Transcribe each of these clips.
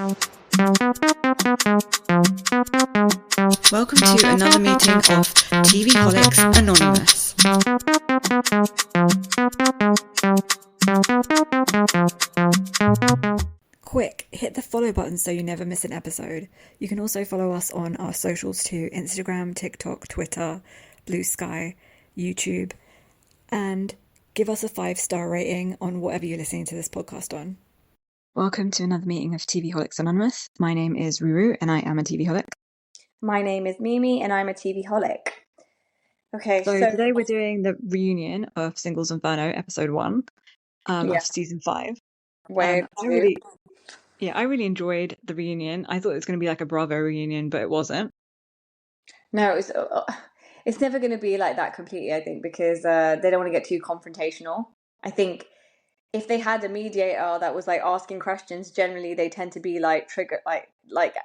Welcome to another meeting of TV Holics Anonymous. Quick, hit the follow button so you never miss an episode. You can also follow us on our socials too: Instagram, TikTok, Twitter, Blue Sky, YouTube, and give us a 5-star rating on whatever you're listening to this podcast on. Welcome to another meeting of TV Holics Anonymous. My name is Ruru and I am a TV Holic. My name is Mimi and I'm a TV Holic. Okay, So today we're doing the reunion of Singles Inferno episode 1 of season 5. Wave I really enjoyed the reunion. I thought it was going to be like a Bravo reunion, but it wasn't. No, it's never going to be like that completely, I think, because they don't want to get too confrontational. I think if they had a mediator that was like asking questions, generally they tend to be like triggered, like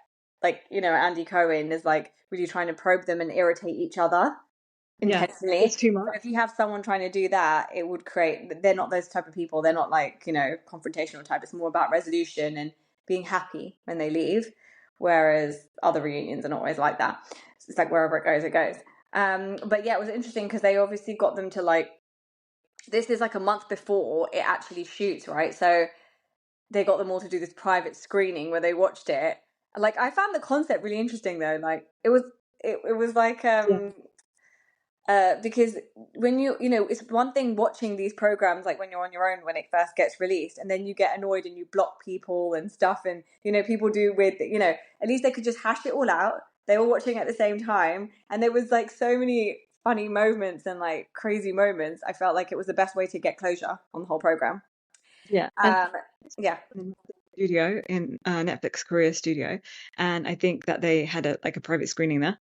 you know, Andy Cohen is like really trying to probe them and irritate each other intentionally. Yeah, it's too much. But if you have someone trying to do that, it would create. They're not those type of people. They're not like, you know, confrontational type. It's more about resolution and being happy when they leave. Whereas other reunions are not always like that. It's like wherever it goes, it goes. But yeah, it was interesting because they obviously got them to like. This is like a month before it actually shoots, right? So they got them all to do this private screening where they watched it. Like, I found the concept really interesting though. Like it was like because when you know, it's one thing watching these programs like when you're on your own when it first gets released, and then you get annoyed and you block people and stuff, and you know, people do weird, you know, at least they could just hash it all out. They were watching at the same time, and there was like so many funny moments and like crazy moments. I felt like it was the best way to get closure on the whole program. Yeah. Studio in Netflix Korea studio, and I think that they had a private screening there.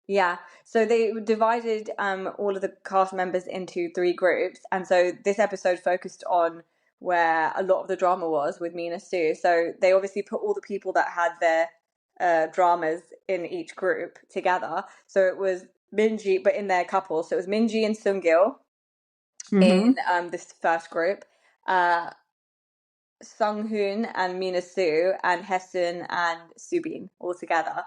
Yeah, so they divided all of the cast members into 3 groups, and so this episode focused on where a lot of the drama was with Mina-sue. So they obviously put all the people that had their dramas in each group together. So it was Minji, but in their couples. So it was Minji and Seung-il in this first group, Sung-Hun and Mina-sue, and Hee-sun and Subin all together.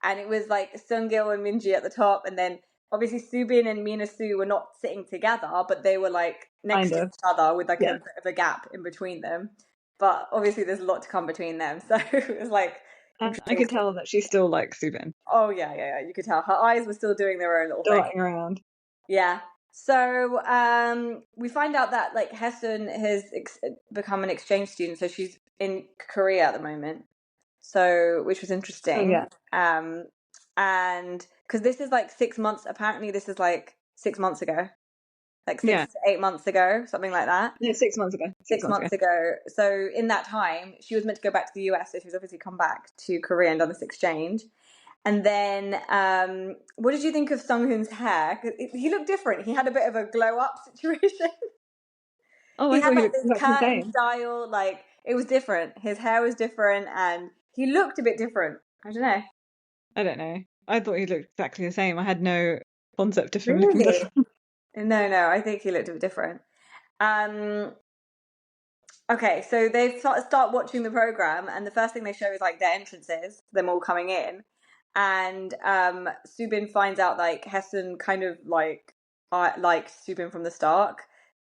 And it was like Seung-il and Minji at the top, and then obviously Subin and Mina-sue were not sitting together, but they were like next to each other with like a bit of a gap in between them. But obviously there's a lot to come between them, so it was like I could tell that she still likes Subin. Oh yeah, you could tell her eyes were still doing their own little darting around. Yeah. So we find out that like Hee-sun has become an exchange student, so she's in Korea at the moment. So, which was interesting. Oh, yeah. And because this is like 6 months, apparently this is like 6 months ago, like 6 to 8 months ago, something like that. Yeah, 6 months ago. 6 months ago. So in that time, she was meant to go back to the US, so she was obviously come back to Korea and done this exchange. And then, what did you think of Sung-Hun's hair? He looked different. He had a bit of a glow-up situation. Oh, he I thought had he like this curtain style, like it was different. His hair was different, and he looked a bit different. I don't know. I thought he looked exactly the same. I had no concept of him looking different. No, I think he looked a bit different. Okay, so they start watching the program, and the first thing they show is like their entrances, them all coming in, and Subin finds out like Hee-sun kind of like likes Subin from the start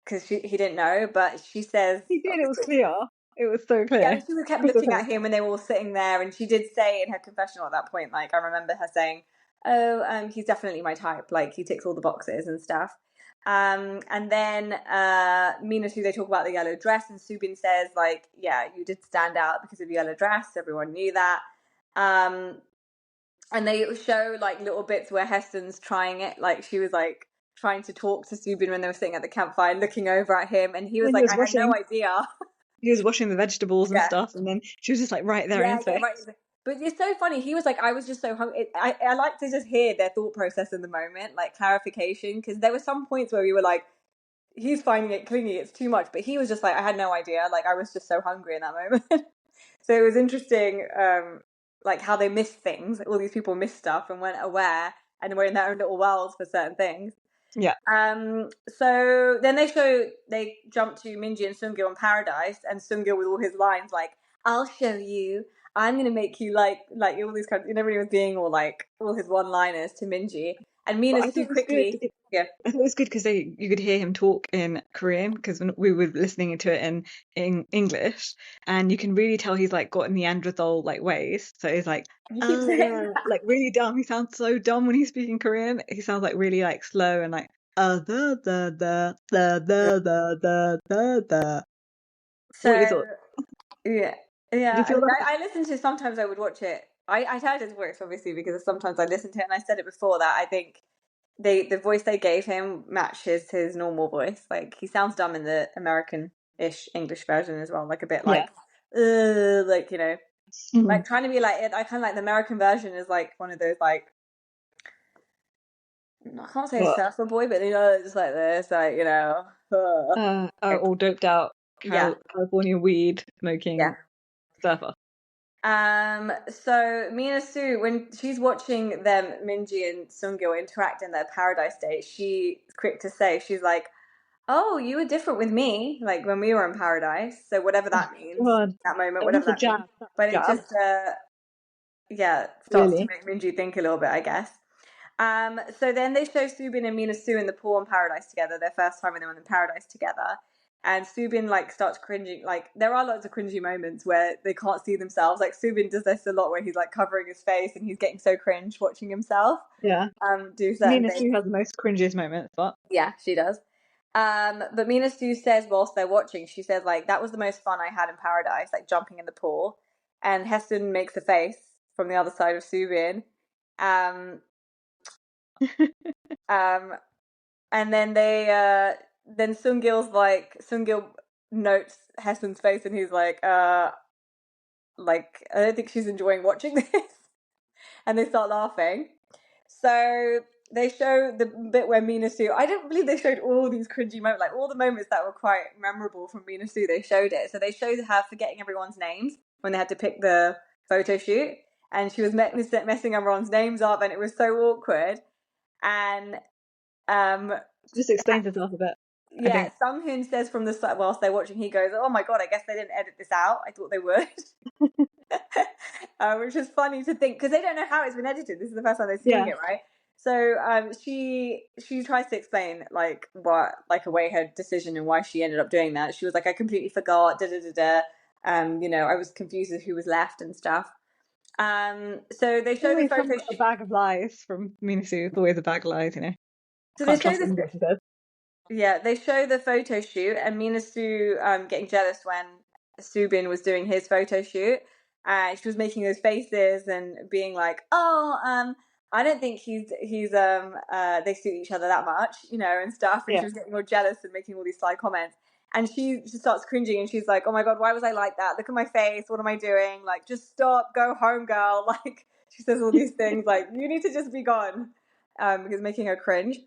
because he didn't know, but she says he did. It was clear. It was so clear. Yeah, she kept looking at him when they were all sitting there, and she did say in her confessional at that point, like I remember her saying, "Oh, he's definitely my type. Like he ticks all the boxes and stuff." And then Mina-sue, they talk about the yellow dress, and Subin says, like, yeah, you did stand out because of the yellow dress. Everyone knew that. And they show like little bits where Heston's trying it. Like she was like trying to talk to Subin when they were sitting at the campfire, looking over at him, and he was like, I had no idea. He was washing the vegetables and stuff, and then she was just like right there in his face. Right. But it's so funny. He was like, I was just so hungry. I like to just hear their thought process in the moment, like clarification, because there were some points where we were like, he's finding it clingy, it's too much. But he was just like, I had no idea. Like, I was just so hungry in that moment. So it was interesting, like how they missed things. All these people missed stuff and weren't aware and were in their own little worlds for certain things. Yeah. So then they jump to Minji and Seung-il in Paradise, and Seung-il with all his lines like, I'll show you, I'm gonna make you like all these kind of, everybody was being all his one-liners to Minji, and But Mina I thought Sue it was good. quickly, yeah. I thought it was good because you could hear him talk in Korean because when we were listening to it in English, and you can really tell he's like got Neanderthal like ways. So he's like, You keep saying that. like really dumb. He sounds so dumb when he's speaking Korean. He sounds like really like slow and like the. What you So thought? yeah, Did you yeah. I feel mean, that? I listened to sometimes I would watch it. I tried his voice obviously because sometimes I listen to it, and I said it before that I think the voice they gave him matches his normal voice. Like he sounds dumb in the American-ish English version as well, like a bit Yeah. like Mhm. like trying to be like it. I kind of like the American version is like one of those like I can't say a What? surfer boy, but just like this, like like, All doped out yeah, California weed yeah. smoking surfer. So Mina-sue, when she's watching them, Minji and Seung-il interact in their paradise date, she's quick to say, she's like, "Oh, you were different with me, like when we were in paradise." So whatever Oh that means, God, that moment, that was whatever a that means. jab. That was But a it jab. just, yeah, starts to Really? make Minji think a little bit, I guess. So then they show Subin and Mina-sue in the pool in paradise together, their first time when they were in paradise together. And Subin like starts cringing. Like there are lots of cringy moments where they can't see themselves. Like Subin does this a lot where he's like covering his face and he's getting so cringe watching himself Yeah. do certain Mina things. Sue has the most cringiest moments, but Yeah, she does. But Mina-sue says whilst they're watching, she says like that was the most fun I had in paradise, like jumping in the pool. And Heston makes a face from the other side of Subin. Um, um, and then then Seung-il notes Heston's face and he's like I don't think she's enjoying watching this. And they start laughing. So they show the bit where Mina-sue, I don't believe they showed all these cringy moments, like all the moments that were quite memorable from Mina-sue, they showed it. So they showed her forgetting everyone's names when they had to pick the photo shoot. And she was messing everyone's names up and it was so awkward. And um, just explains herself a bit, I yeah, think. Sung-Hun says from the side whilst they're watching, he goes, "Oh my god, I guess they didn't edit this out. I thought they would," which is funny to think because they don't know how it's been edited. This is the first time they're seeing Yeah. it, right? So she tries to explain like what like away her decision and why she ended up doing that. She was like, "I completely forgot." Da da da da. I was confused with who was left and stuff. So they show the Always photo some a shoot. bag of lies from Mina Sue. It's always a bag of lies, you know. So they Can't show trust this. anything she says. Yeah, they show the photo shoot and Mina-sue getting jealous when Subin was doing his photo shoot. She was making those faces and being like, "Oh, I don't think they suit each other that much, and stuff." And she Yeah. was getting all jealous and making all these sly comments. And she just starts cringing and she's like, "Oh my god, why was I like that? Look at my face. What am I doing? Like, just stop. Go home, girl." Like she says all these things like, "You need to just be gone," because making her cringe.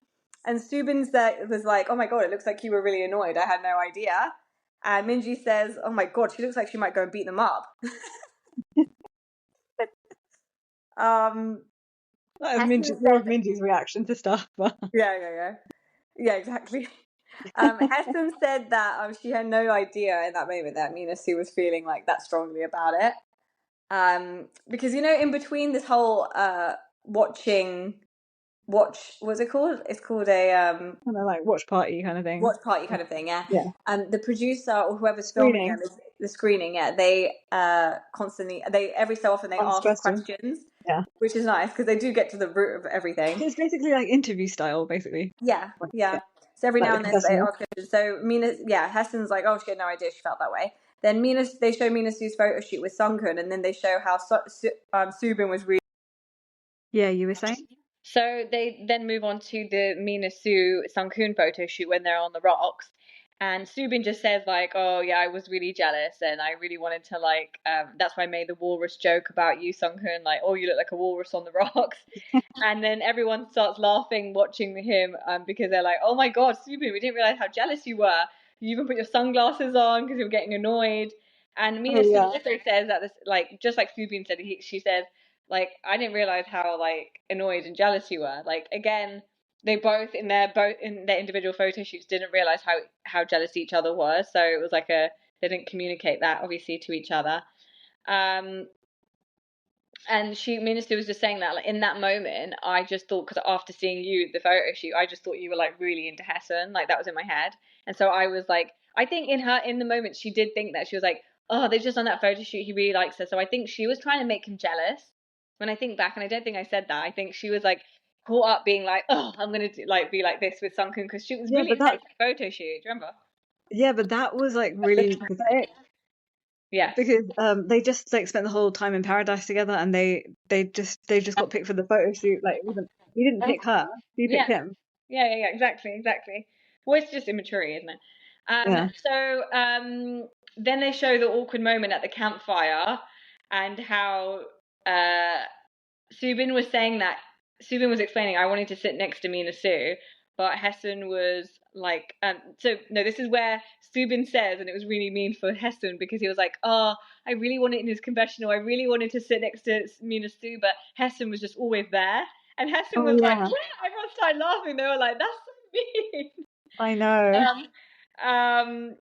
And Subin was like, "Oh my god, it looks like you were really annoyed. I had no idea." And Minji says, "Oh my god, she looks like she might go and beat them up." Um, That is Heston more says, of Minji's reaction to stuff, but yeah, exactly. Heston said that she had no idea in that moment that Mina-sue was feeling like that strongly about it. Because in between this whole what's it called? It's called a kind of like watch party kind of thing. watch party kind of thing, yeah. Yeah. The producer or whoever's filming them, Screening. the screening, yeah, they constantly, they every so often they Ask ask questions. questions, Yeah. which is nice because they do get to the root of everything. So it's basically like interview style, basically. Yeah, Like, yeah. yeah. So every Like now the and then they confessional. ask questions. So Heston's like, oh, she had no idea she felt that way. Then they show Mina-sue's photo shoot with Sung-Hun, and then they show how Subin was really. Yeah, you were saying? So they then move on to the Mina-sue Sung-Hun photo shoot when they're on the rocks. And Subin just says like, "Oh yeah, I was really jealous, and I really wanted to like. That's why I made the walrus joke about you, Sung-Hun. Like, oh, you look like a walrus on the rocks." And then everyone starts laughing watching him because they're like, "Oh my god, Subin, we didn't realize how jealous you were. You even put your sunglasses on because you were getting annoyed." And Oh Mina-sue yeah. also says that this, like, just like Subin said, she says like, "I didn't realize how like annoyed and jealous you were." Like again, they both in their individual photo shoots didn't realize how jealous each other were. So it was like they didn't communicate that obviously to each other. Um, And Mina-sue was just saying that, like, in that moment, I just thought, because after seeing you, the photo shoot, I just thought you were like really into Hye-sun, like that was in my head. And so I was like, I think in the moment, she did think that. She was like, oh, they've just done that photo shoot, he really likes her. So I think she was trying to make him jealous. When I think back, and I don't think I said that, I think she was like caught up being like, oh, I'm gonna be like this with Sung-Hun, because she was Yeah, really but into that photo shoot. Do you remember? that was like really pathetic Yes. because they just like spent the whole time in paradise together, and they just got picked for the photo shoot. Like, it wasn't, he didn't pick her, he picked Yeah. him. Yeah, exactly. Well, it's just immaturity, isn't it? Yeah. Then they show the awkward moment at the campfire, and how uh, Subin was saying that Subin was explaining, I wanted to sit next to Mina-sue, but Hye-sun was like, so no, this is where Subin says, and it was really mean for Hye-sun, because he was like, oh, I really wanted in his confessional, I really wanted to sit next to Mina-sue, but Hye-sun was just always there. And Hye-sun Oh was like, yeah, yeah, everyone started laughing. They were like, that's so mean. I know. Um, um,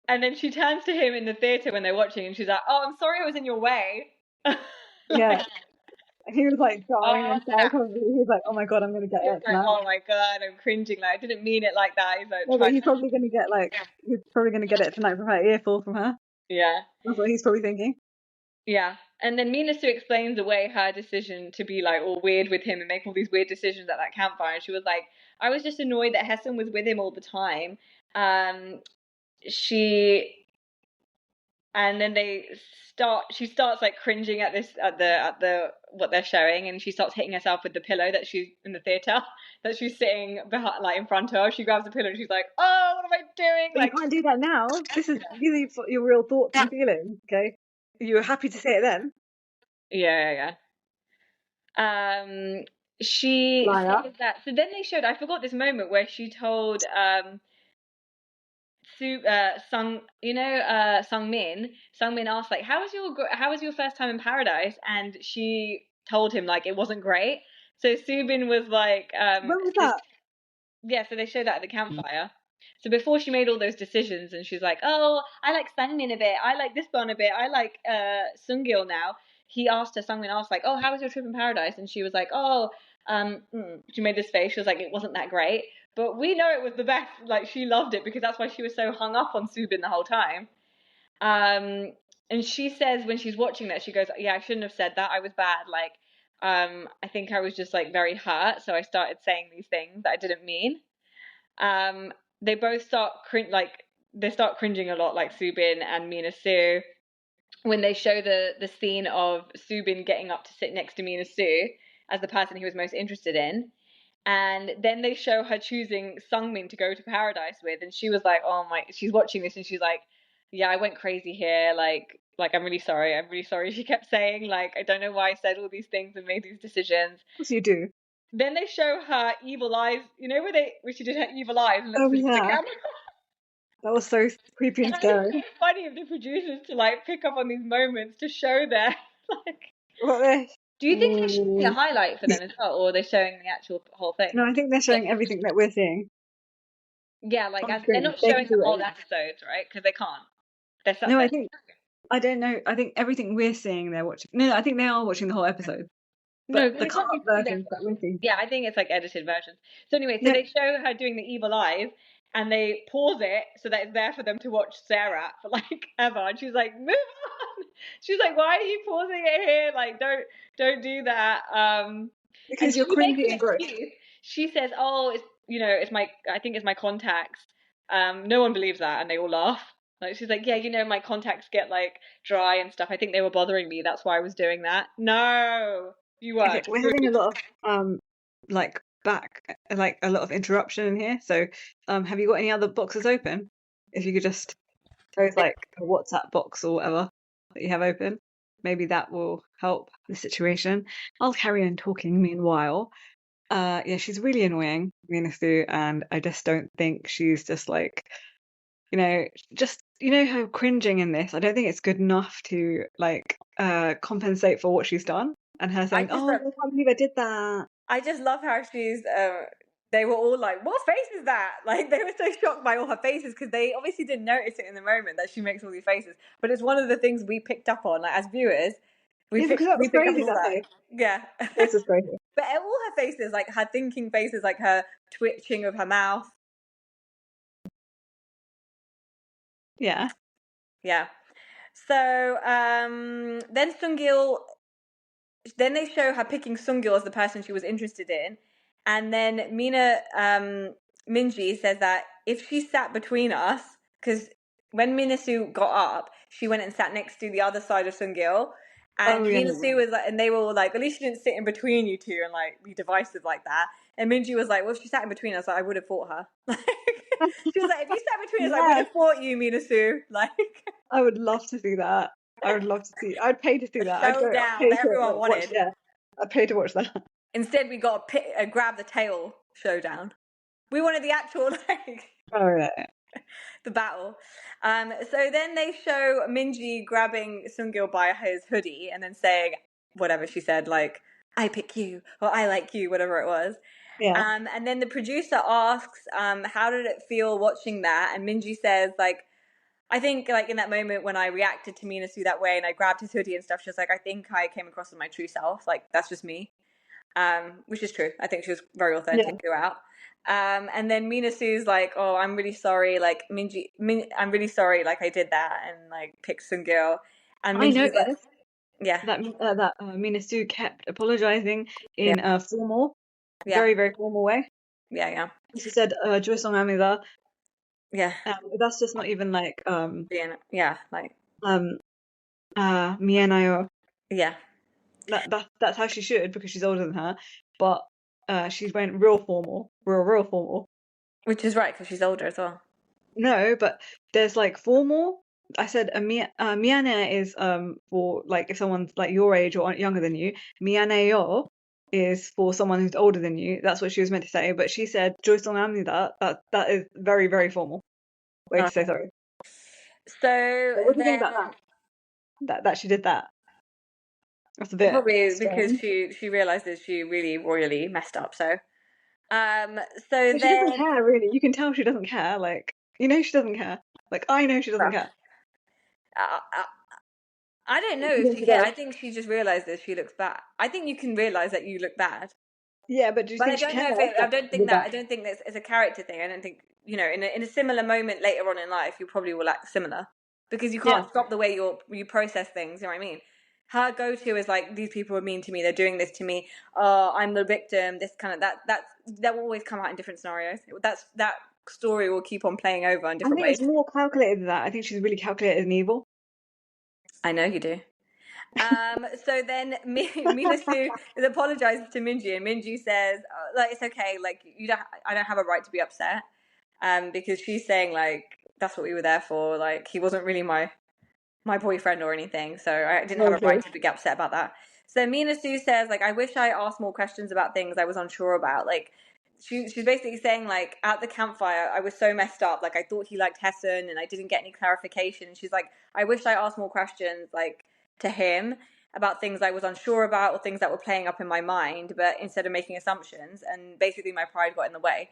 and then she turns to him in the theater when they're watching, and she's like, "Oh, I'm sorry I was in your way." Yeah, Like, he was like dying oh, inside. Probably he was like, "Oh my god, I'm gonna get he was it like, tonight." "Oh my god, I'm cringing." Like, I didn't mean it like that. He's like No, but trying. he's probably gonna get it tonight from her earful from her. Yeah, That's what he's probably thinking. yeah. And then Mina-sue explains away her decision to be like all weird with him and make all these weird decisions at that campfire. And she was like, "I was just annoyed that Hye-sun was with him all the time." She and then she starts like cringing at this at the what they're showing, and she starts hitting herself with the pillow that she's in the theater that she's sitting behind, like in front of. She grabs the pillow and she's like, oh, what am I doing? But you Like, can't do that now. These are your real thoughts and feelings. Okay, you were happy to say it then. yeah. She Liar. says that. So then they showed, I forgot this moment where she told Sung-min asked like, how was your first time in paradise? And she told him like it wasn't great. So Subin was like, When was that? yeah, so they showed that at the campfire. So before she made all those decisions, and she's like, oh, I like Sungmin a bit, I like this one a bit, I like Seung-il now. Sungmin asked like, oh, how was your trip in paradise? And she was like, oh, she made this face. She was like, it wasn't that great, but we know it was the best. Like, she loved it because that's why she was so hung up on Subin the whole time. And she says when she's watching that, she goes, yeah, I shouldn't have said that. I was bad. Like, I think I was just like very hurt, so I started saying these things that I didn't mean. Um, they both they start cringing a lot, like Subin and Mina-sue, when they show the scene of Subin getting up to sit next to Mina-sue as the person he was most interested in. And then they show her choosing Sungmin to go to paradise with, and she was like, "Oh my!" She's watching this, and she's like, "Yeah, I went crazy here. Like I'm really sorry. I'm really sorry." She kept saying, "Like I don't know why I said all these things and made these decisions." Of course you do. Then they show her evil eyes. You know where she did her evil eyes and looks Oh into the yeah, camera. that was so creepy and And it's scary. so funny of the producers to like pick up on these moments to show their like. What the? Do you think they're showing a Ooh. highlight for them as well, or are they showing the actual whole thing? No, I think they're showing everything that we're seeing Yeah, like on as they're screen. not They showing can the do old it. episodes, right? Because they can't. They're sat No, there. I don't know. I think everything we're seeing, they're watching. No, I think they are watching the whole episode, No, but because the they cut can't up be sitting there. versions that we're seeing. Yeah, I think it's like edited versions. So anyway, so No, they show her doing the evil eyes, and they pause it so that it's there for them to watch Sarah for like ever. And she's like, "Move on!" She's like, "Why are you pausing it here? Like, don't do that." And because you're she makes cringy an and gross. excuse. She says, "Oh, it's my. I think it's my contacts." No one believes that, and they all laugh. Like she's like, "Yeah, my contacts get like dry and stuff. I think they were bothering me. That's why I was doing that." No, you Okay, weren't. we're having a lot of like like a lot of interruption in here. So, have you got any other boxes open? If you could just close like a WhatsApp box or whatever that you have open, maybe that will help the situation. I'll carry on talking meanwhile. Yeah, she's really annoying, Mina-sue, and I just don't think she's just like, just her cringing in this. I don't think it's good enough to like compensate for what she's done, and her I saying, just "Oh, I can't believe I did that." I just love how she's. They were all like, "What face is that?" Like they were so shocked by all her faces because they obviously didn't notice it in the moment that she makes all these faces. But it's one of the things we picked up on, like as viewers. Yeah, because that we was pick up crazy, on all that that. face. Yeah. Face was crazy. But all her faces, like her thinking faces, like her twitching of her mouth. Yeah. Yeah. So then Seung-il, then they show her picking Seung-il as the person she was interested in, and then Minji says that if she sat between us, because when Mina-sue got up, she went and sat next to the other side of Seung-il, and Oh, yeah. Mina-sue was like, and they were all like, at least she didn't sit in between you two and like be divisive like that. And Minji was like, well, if she sat in between us, I would have fought her. Like, she was like, if you sat between us, I would Yes, have fought you, Mina-sue. Like, I would love to see that. I would love to see. I'd pay to see a that. I'd go. I'd showdown pay that to everyone watch. wanted. Yeah, I'd pay to watch that. Instead, we got a grab the tail showdown. We wanted the actual like Oh yeah. the battle. So then they show Minji grabbing Seung-il by his hoodie and then saying whatever she said, like "I pick you" or "I like you," whatever it was. Yeah. And then the producer asks, "How did it feel watching that?" And Minji says, like, I think like in that moment when I reacted to Mina-sue that way and I grabbed his hoodie and stuff, she was like, I think I came across as my true self. Like that's just me. Which is true. I think she was very Yeah. authentic throughout. And then Mina-sue's like, "Oh, I'm really sorry. Like I'm really sorry. Like I did that and like picked Seung-il." And I Minji's like, noticed "Yeah, that Mina-sue kept apologizing yeah, in a formal, yeah, very formal way. yeah, yeah, She said, "조성합니다." yeah, That's just not even like yeah, like um 미안해요. yeah." That's how she should because she's older than her. But she went real formal, real formal. Which is right because she's older as well. No, but there's like formal. I said 미안해 is for like if someone's like your age or younger than you. 미안해요 is for someone who's older than you. That's what she was meant to say. But she said 죄송합니다. That is very formal way to say Okay. sorry. So So what do you think then about that? That she did that. That's a bit probably because strange. she realizes she really royally messed up. Um, so But she doesn't then care really. You can tell she doesn't care. Like she doesn't care. Like I know she doesn't care. uh, uh, I don't know You if think she she cares. does? I think she just realizes she looks bad. I think you can realize that you look bad, Yeah, but do you but I think she don't know cares if it. I that don't she think did that. that? I don't think that's it's a character thing. I don't think in a similar moment later on in life, you probably will act similar because you Yeah. can't stop the way you process things. You know what I mean? Her go-to is like these people are mean to me. They're doing this to me. Oh, I'm the victim. This kind of that will always come out in different scenarios. That story will keep on playing over in I different think ways. it's more calculated than that. I think she's really calculated and evil. I know you do. So then Mina-sue is apologizes to Minji, and Minji says, like, it's okay, like, I don't have a right to be upset. Because she's saying, like, that's what we were there for. Like, he wasn't really my boyfriend or anything, so I didn't have Very a right true. to be upset about that. So Mina-sue says, like, I wish I asked more questions about things I was unsure about. Like, she's basically saying, like, at the campfire, I was so messed up. Like, I thought he liked Hye-sun, and I didn't get any clarification. And she's like, I wish I asked more questions, like, to him about things I was unsure about or things that were playing up in my mind, but instead of making assumptions, and basically my pride got in the way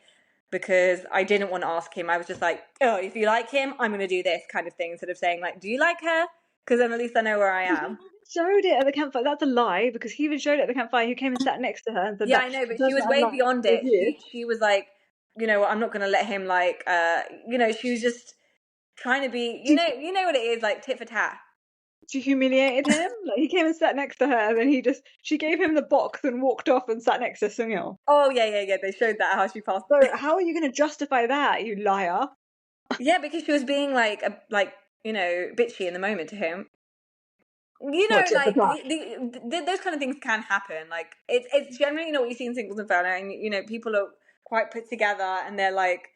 because I didn't want to ask him. I was just like, oh, if you like him, I'm going to do this kind of thing instead of saying, like, do you like her? Because then at least I know where I am. Showed it at the campfire. That's a lie because he even showed it at the campfire. He came and sat next to her and said Yeah, that I know, the but she person was I way like beyond is it. you. She was like, I'm not going to let him like, she was just trying to be, She, you know what it is, like tit for tat. she humiliated him. Like he came and sat next to her, and then she gave him the box and walked off and sat next to Seung-il. Oh yeah. They showed that how she passed. So how are you going to justify that, you liar? Yeah, because she was being like bitchy in the moment to him. What tit for Like tat? those kind of things can happen. Like it's generally not what you see in Singles Inferno, and people are quite put together, and they're like,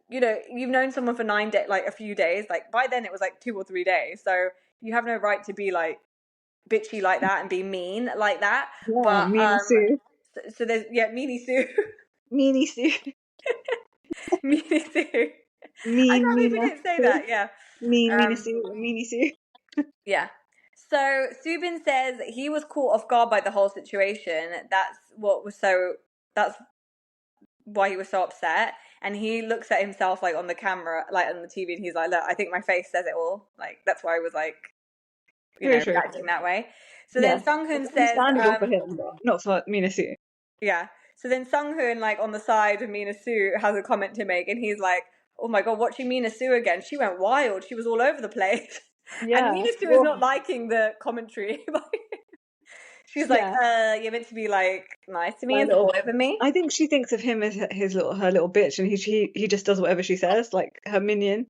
you've known someone for 9 days, like a few days. Like by then it was like 2 or 3 days, so you have no right to be like bitchy like that and be mean like that. Yeah, But Mina-sue. so there's Mina-sue, Mina-sue. Mina-sue. I Mean can't believe we didn't say Mina-sue. that. Yeah. Mean Um, Mina-sue. Mina-sue. Yeah. So Subin says he was caught off guard by the whole situation. That's why he was so upset. And he looks at himself like on the camera, like on the TV, and he's like, look, I think my face says it all. Like that's why I was like, Very true. reacting that way. So Yeah. then Sung-Hun It's says, understandable for him, but not for Mina-sue. yeah. So then Sung-Hun, like on the side of Mina-sue, has a comment to make, and he's like, "Oh my god, watching Mina-sue again. She went wild. She was all over the place." And Yeah. Mina-sue is Well, not liking the commentary. She's like, yeah. You're meant to be like nice to me My and all little. over me." I think she thinks of him as her little bitch, and he just does whatever she says, like her minion.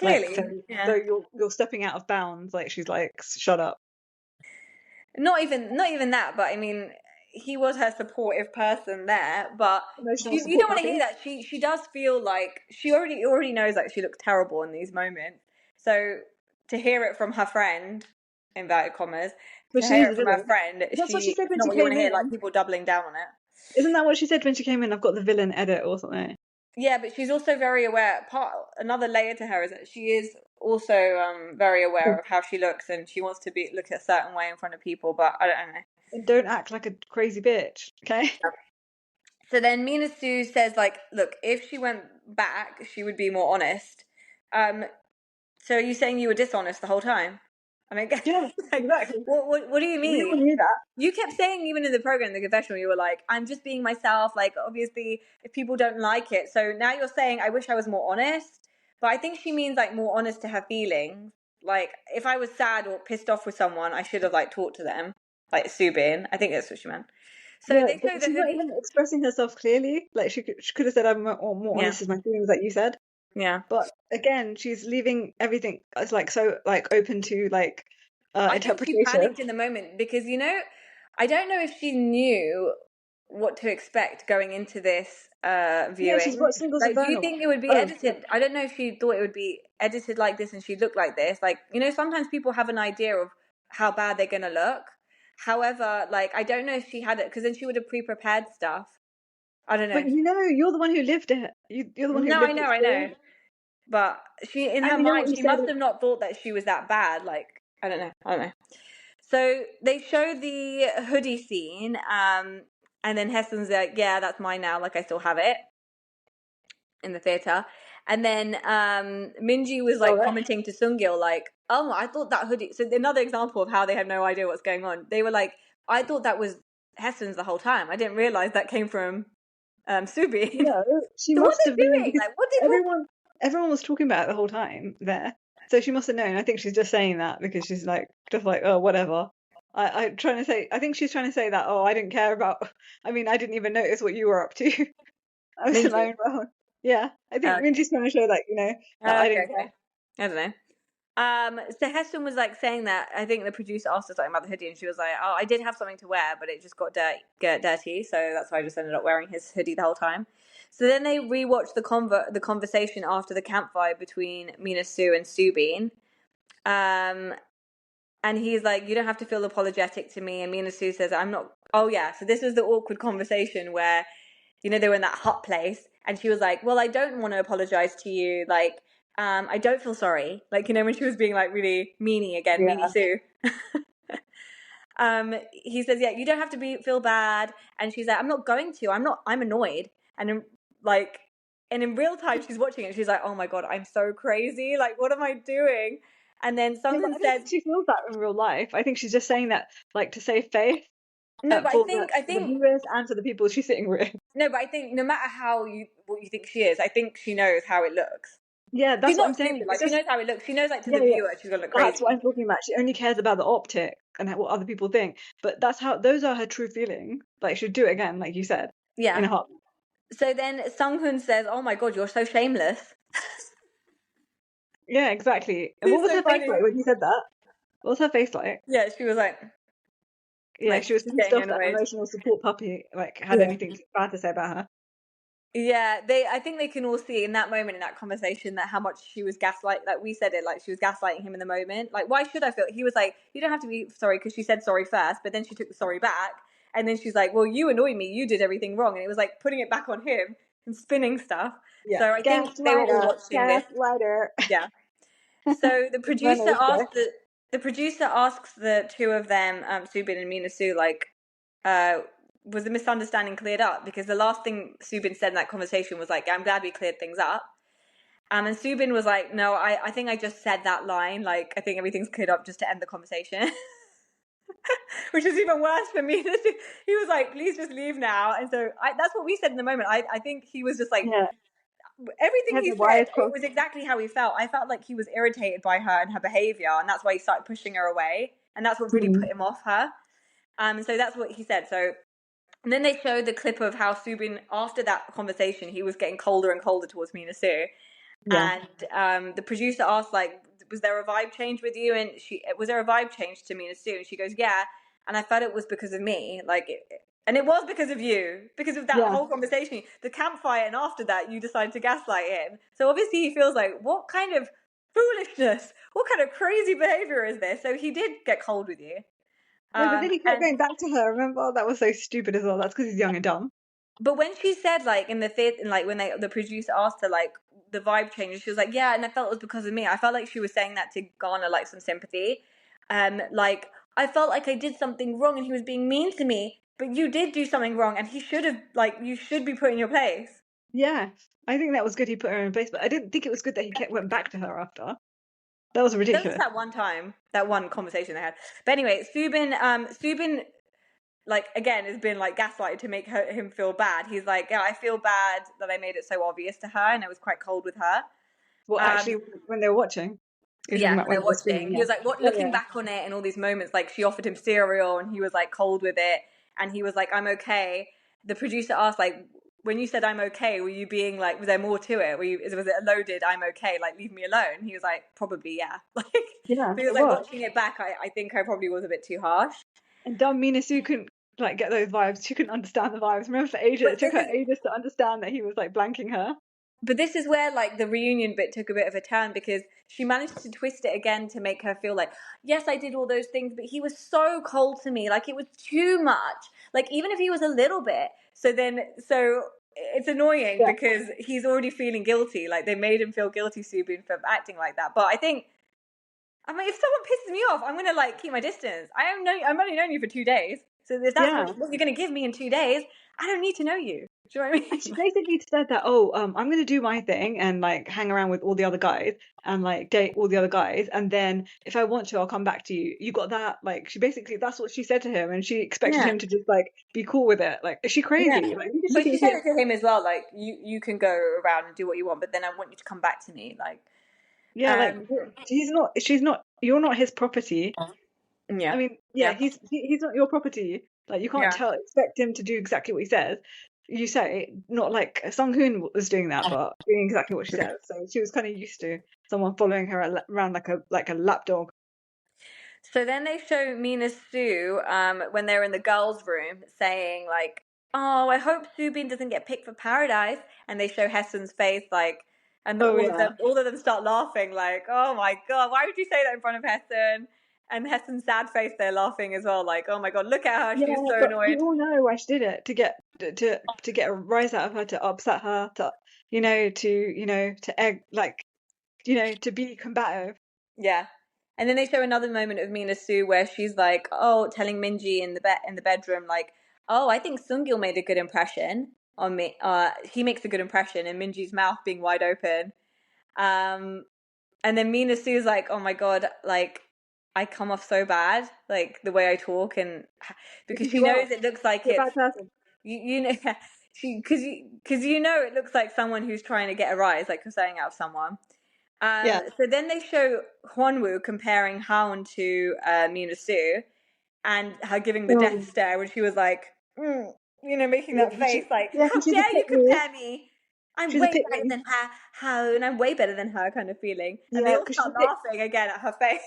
Like, so Clearly, so yeah. you're stepping out of bounds. Like she's like, shut up. Not even that, but I mean, he was her supportive person there, but Emotional you don't support want to hear puppy. that. She does feel like she already knows like she looks terrible in these moments. So to hear it from her friend, inverted commas, But to she hear is the it from her villain. friend, That's what she said it's when not she what you want came to hear, like in. people doubling down on it. Isn't that what she said when she came in? I've got the villain edit or something. Yeah, but she's also very aware. Another layer to her is that she is also very aware of how she looks, and she wants to be look a certain way in front of people. But I don't know. And don't act like a crazy bitch, okay? So then Mina-sue says, like, look, if she went back, she would be more honest. Um, so are you saying you were dishonest the whole time? And I guess, Yeah, like, exactly. what do you We all mean? knew that. You kept saying, even in the program, the confessional, you were like, I'm just being myself. Like, obviously, if people don't like it. So now you're saying, I wish I was more honest. But I think she means, like, more honest to her feelings. Like, if I was sad or pissed off with someone, I should have, like, talked to them. Like, Subin. I think that's what she meant. So Yeah, they but show the she's not hoodie. even expressing herself clearly. Like she could have said, "I'm more Yeah. honest with my feelings," like you said. Yeah. But again, she's leaving everything as like so like open to like I think she interpretation. panicked in the moment because, I don't know if she knew what to expect going into this Yeah, she's viewing. watched Singles Like, do you Inferno. think it would be Oh, edited? I don't know if she thought it would be edited like this and she'd look like this. Like, sometimes people have an idea of how bad they're going to look. However, like, I don't know if she had it because then she would have pre-prepared stuff. I don't but know. you're the one who lived it. You're the one who No, lived the I know. experience. But she, in And her you know what mind, you she said. must have not thought that she was that bad. Like, I don't know. So they show the hoodie scene, and then Heston's like, "Yeah, that's mine now. Like I still have it in the theater." And then Minji was Oh, like right. commenting to Seung-il, like, "Oh, I thought that hoodie." So another example of how they have no idea what's going on. They were like, "I thought that was Heston's the whole time. I didn't realize that came from Subi." No, she So what must are have they known doing? because Like, what are they talking? everyone was talking about it the whole time there. So she must have known. I think she's just saying that because she's like just like, oh, whatever. I'm trying to say. I think she's trying to say that. Oh, I didn't care about. I mean, I didn't even notice what you were up to. I was in my Minji. own world. Yeah, I think Okay. Minji's trying to show that that I Okay. didn't care. Okay. I don't know. So Heston was like saying that I think the producer asked her something about the hoodie, and she was like, "Oh, I did have something to wear, but it just get dirty, so that's why I just ended up wearing his hoodie the whole time." So then they rewatched the conversation after the campfire between Mina-sue and Subin, um, and he's like, "You don't have to feel apologetic to me." And Mina-sue says, "I'm not." Oh yeah, so this was the awkward conversation where they were in that hot place, and she was like, "Well, I don't want to apologize to you, like." I don't feel sorry. Like, when she was being like really meanie again, Meanie Yeah, Sue. He says, yeah, you don't have to feel bad. And she's like, I'm not going to. I'm annoyed. And in real time, she's watching it. She's like, oh my God, I'm so crazy. Like, what am I doing? And then yeah, but Sung-Hun I don't says, think she feels that in real life. I think she's just saying that like to save face no, but for the think, viewers and for the people she's sitting with. no, but I think no matter what you think she is, I think she knows how it looks. Yeah, She's that's what I'm not saying. stupid. It's Like, she just knows how it looks. She knows, like, to yeah, the yeah. viewer, she's going to look That's what crazy. I'm talking about. She only cares about the optic and what other people think. But those are her true feelings. Like she'd do it again, like you said, in Yeah. a heartbeat. So then Sung-Hun says, oh my God, you're so shameless. Yeah, exactly. And what It's was so her face funny. like when you said that? What was her face like? Yeah, she was Yeah, she was she's pissed getting off that annoyed. emotional support puppy like had Yeah. anything bad to say about her. Yeah, I think they can all see in that moment, in that conversation, that how much she was like we said it, like she was gaslighting him in the moment. Like, why should I feel? He was like, you don't have to be sorry, because she said sorry first, but then she took the sorry back. And then she's like, well, you annoyed me. You did everything wrong. And it was like putting it back on him and spinning stuff. Yeah, So I think they were all gaslighter, watching this. gaslighter. Yeah. So the producer Inferno is asked great. the two of them, Subin and Mina-sue, like, uh, was the misunderstanding cleared up? Because the last thing Subin said in that conversation was like, "I'm glad we cleared things up." And Subin was like, no, I think I just said that line. Like, I think everything's cleared up just to end the conversation. Which is even worse for me. He was like, please just leave now. And so that's what we said in the moment. I think he was just like, Yeah, everything had he the said, wires it crossed. was exactly how he felt. I felt like he was irritated by her and her behavior. And that's why he started pushing her away. And that's what really put him off her. So that's what he said. So, and then they showed the clip of how Subin, after that conversation, he was getting colder and colder towards Mina-sue. Yeah, And the producer asked, like, was there a vibe change with you? And was there a vibe change to Mina-sue? And she goes, yeah. And I felt it was because of me. And it was because of you, because of that yeah. whole conversation, the campfire. And after that, you decided to gaslight him. So obviously he feels like, what kind of foolishness, what kind of crazy behavior is this? So he did get cold with you. Yeah, but then he kept And going back to her. Remember, that was so stupid as well. That's because he's young and dumb. But when she said, like, in the theater, like when the producer asked her, like, the vibe change, she was like, yeah, and I felt it was because of me. I felt like she was saying that to garner like some sympathy. Like, I felt like I did something wrong and he was being mean to me, but you did do something wrong and he should have, like, you should be put in your place. Yeah, I think that was good. He put her in place, but I didn't think it was good that he went back to her after. That was That was just ridiculous. that one time, that one conversation they had. But anyway, Subin, like, again, has been like gaslighted to make him feel bad. He's like, yeah, I feel bad that I made it so obvious to her and I was quite cold with her. Well, Um, actually, when they were watching, you're talking yeah, about when when they're they were watching, screaming. he Yeah, was like, what? yeah, Looking yeah, back on it, and all these moments, like she offered him cereal, and he was like cold with it, and he was like, I'm okay. The producer asked, like, when you said I'm okay, were you being like, was there more to it? Was it a loaded I'm okay, like leave me alone? He was like, probably, yeah. Like, yeah. he was It like, was. watching it back, I think I probably was a bit too harsh. And dumb Mina-sue couldn't like get those vibes. She couldn't understand the vibes. Remember, for ages, it But took this her is ages to understand that he was like blanking her. But this is where like the reunion bit took a bit of a turn because she managed to twist it again to make her feel like, yes, I did all those things, but he was so cold to me. Like it was too much. Like even if he was a little bit. So it's annoying Yeah, because he's already feeling guilty. Like they made him feel guilty, Subin, for acting like that. But I mean, if someone pisses me off, I'm gonna like keep my distance. I'm only known you for 2 days. So if that's yeah. what you're gonna give me in 2 days, I don't need to know you. Do you know what I And she mean? basically said that, oh, I'm gonna do my thing and like hang around with all the other guys and like date all the other guys, and then if I want to, I'll come back to you. You got that? Like she basically that's what she said to him, and she expected Yeah. him to just like be cool with it. Like, is she Yeah. crazy? Like, you But she just said it to him as well, like you can go around and do what you want, but then I want you to come back to me. Like yeah, like um she's not, you're not his property. I yeah. mean, yeah, Yeah. he's not your property. Like you can't Yeah. expect him to do exactly what he says. You say not like Sung-Hun was doing that, but doing exactly what she says. So she was kind of used to someone following her around like a lapdog. So then they show Mina-sue when they're in the girls' room saying like, "Oh, I hope Subin doesn't get picked for Paradise." And they show Hessen's face like, and Oh all yeah, of them start laughing like, "Oh my god, why would you say that in front of Hessen?" And Hessen's sad face, they're laughing as well, like, "Oh my god, look at her, yeah. she's so But we annoyed." all know why she did it to get to get a rise out of her, to upset her, to to egg like to be combative. Yeah. And then they show another moment of Mina-sue where she's like, oh, telling Minji in the bedroom, like, oh, I think Seung-il made a good impression on me. He makes a good impression, and Minji's mouth being wide open. Um, and then Mina-sue's like, oh my god, like I come off so bad, like the way I talk, and because Because she you are, knows it looks like you're a it's bad person. you know because you know it looks like someone who's trying to get a rise, like you're saying out of someone. Yeah, So then they show Hyun-woo comparing Haon to Mina-sue and her giving the death oh, stare when she was like, making yeah, that face like, yeah, how because she's a dare you pick me. compare me? I'm She's a way pick better me. than her, Haon. I'm way better than her kind of feeling. And they Yeah, all because start laughing again at her face.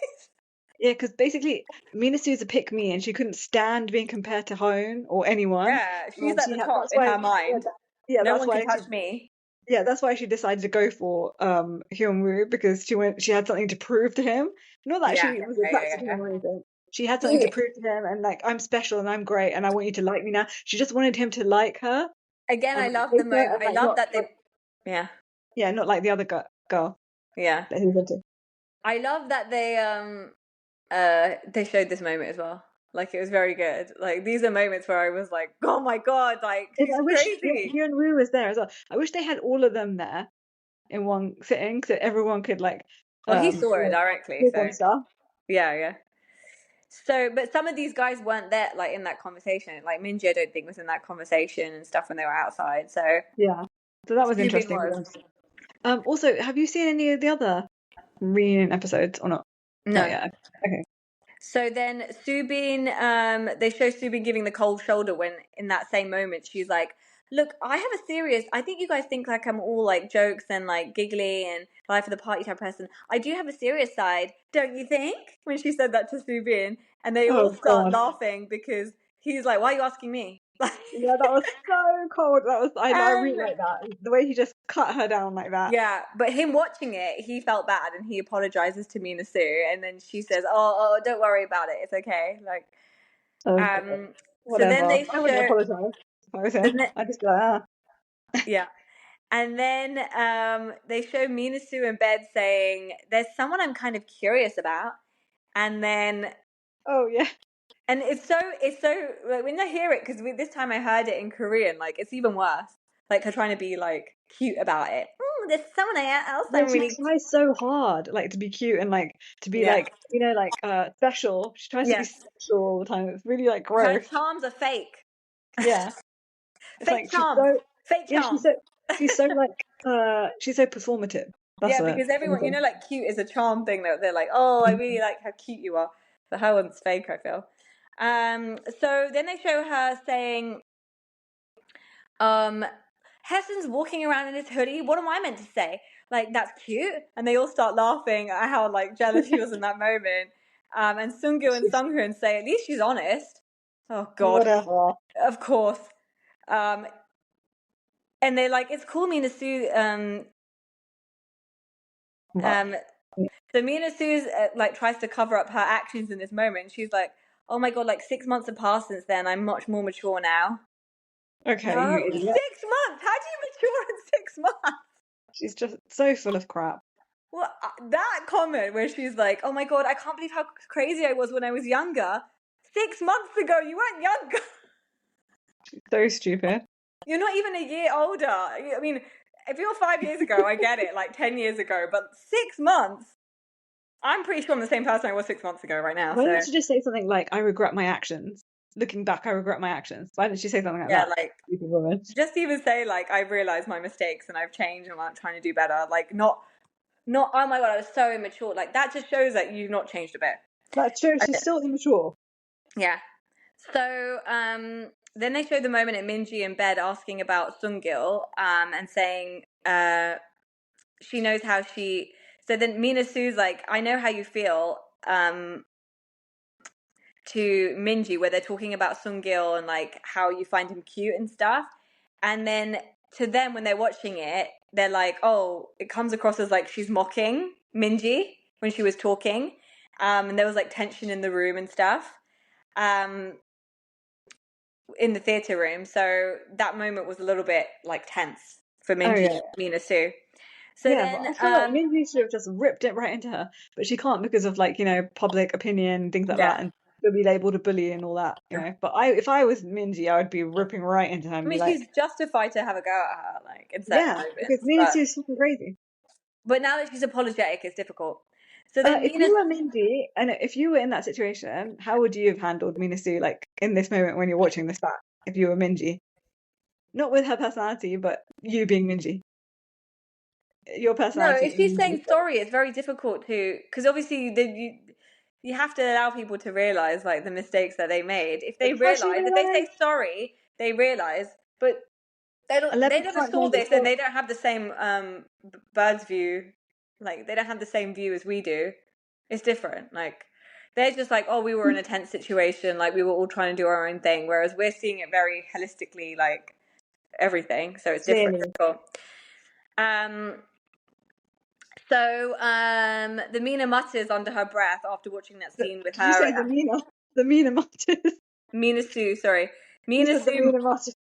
yeah, because basically Mina-sue's a pick me, and she couldn't stand being compared to Hone or anyone. Yeah, she's at the top That's in why her mind. No that's one can why touch me. she decided to go for Hyun-woo, because she had something to prove to him. Not that Yeah, she was yeah, attracted to yeah, him or anything. She had something yeah. to prove to him, and like, I'm special and I'm great and I want you to like me now. She just wanted him to like her Again, and I like love the take her, moment. and I like love not that like, they, yeah, not like the other girl yeah. that he was into. I love that they showed this moment as well. Like it was very good. Like these are moments where I was like, oh my god, like And she's I wish crazy. Hyun-woo was there as well. I wish they had all of them there in one sitting, so everyone could like Well, he saw it directly, talk so on stuff. yeah. So, but some of these guys weren't there, like in that conversation. Like Minji, I don't think was in that conversation and stuff when they were outside. So Yeah, so that was Subin interesting. was. Also, have you seen any of the other reunion episodes or not? Not No. yet. Okay. So then Subin, they show Subin giving the cold shoulder when in that same moment she's like, "Look, I have a serious. I think you guys think like I'm all like jokes and like giggly and life of the party type person. I do have a serious side, don't you think?" When she said that to Subin, and they all Oh start God. laughing because he's like, "Why are you asking me?" Yeah, that was so cold. I really And like that. The way he just cut her down like that. yeah, but him watching it, he felt bad and he apologizes to Mina-sue, and then she says, "Oh, don't worry about it. It's okay." Like, Oh God. um, so then Whatever. they I wouldn't show, apologize if I was him. then they- I'd just be like, yeah, and then they show Mina-sue in bed saying, "There's someone I'm kind of curious about," and then oh yeah. and it's so like when I hear it because this time I heard it in Korean, like it's even worse. Like her trying to be like cute about it. Oh, there's someone else When I'm she really tries so hard, like to be cute and like to be yeah like, like special. She tries to be yes. special all the time. It's really like Her gross. charms are fake. Yeah. It's Fake like she's charms. so Fake yeah, charms. she's so like she's so performative. That's Yeah, what because everyone, like cute is a charm thing that they're like, oh, I really like how cute you are. But her one's fake, I feel. So then they show her saying, Hessen's walking around in his hoodie. What am I meant to say? Like, that's cute. And they all start laughing at how like jealous she was in that moment. And Sung-il and Sung-Hun say, at least she's honest. Oh God, whatever. of course. Um, and they're like, it's cool, Mina-sue. What? Um, so Mina-sue's like tries to cover up her actions in this moment. She's like, "Oh my God, like 6 months have passed since then. I'm much more mature now." Okay, No, you idiot. 6 months. How do you mature in 6 months? She's just so full of crap. Well, that comment where she's like, "Oh my God, I can't believe how crazy I was when I was younger." 6 months ago, you weren't younger. So stupid. You're not even a year older. I mean, if you're 5 years ago, I get it, like 10 years ago, but 6 months. I'm pretty sure I'm the same person I was 6 months ago right now. Why So didn't she just say something like, I regret my actions? Looking back, I regret my actions. Why didn't she say something like yeah, that? like Stupid woman. just even say like I've realized my mistakes and I've changed and I'm trying to do better. Like not oh my God, I was so immature. Like that just shows that you've not changed a bit. That's true. She's still immature. Yeah. So then they show the moment at Minji in bed asking about Seung-il and saying she knows how she. So then Mina-sue's like, I know how you feel. To Minji where they're talking about Seung-il and like how you find him cute and stuff. And then to them when they're watching it, they're like, oh, it comes across as like she's mocking Minji when she was talking. And there was like tension in the room and stuff. In the theatre room. So that moment was a little bit like tense for Oh, Minji yeah. and Mina-sue. So Yeah, but then I feel like Minji should have just ripped it right into her. But she can't because of like, public opinion, things like that. yeah. And she'll be labeled a bully and all that. But if I was Minji, I would be ripping right into her I and be mean like, she's justified to have a go at her, like in certain yeah, because moments. Mina is fucking crazy. But now that she's apologetic, it's difficult. So then If Mina, you were Minji, and if you were in that situation, how would you have handled Mina-sue, like, in this moment when you're watching this back, if you were Minji? Not with her personality, but you being Minji. Your no, personality if being she's Minji. saying sorry, it's very difficult to, because obviously you have to allow people to realize like the mistakes that they made. If they Has she realize, if they say realised? sorry, they realize, but they 11 never can't saw change its this and ways. they don't have the same bird's view, like they don't have the same view as we do. It's different. Like they're just like, oh, we were in a tense situation, like we were all trying to do our own thing, whereas we're seeing it very holistically, like everything. So it's different. Clearly. Cool. So the Mina mutters under her breath after watching that scene with Did you her say the Mina? The Mina Martyrs? Mina-sue, sorry. You said the Mina-sue. Mina Martyrs.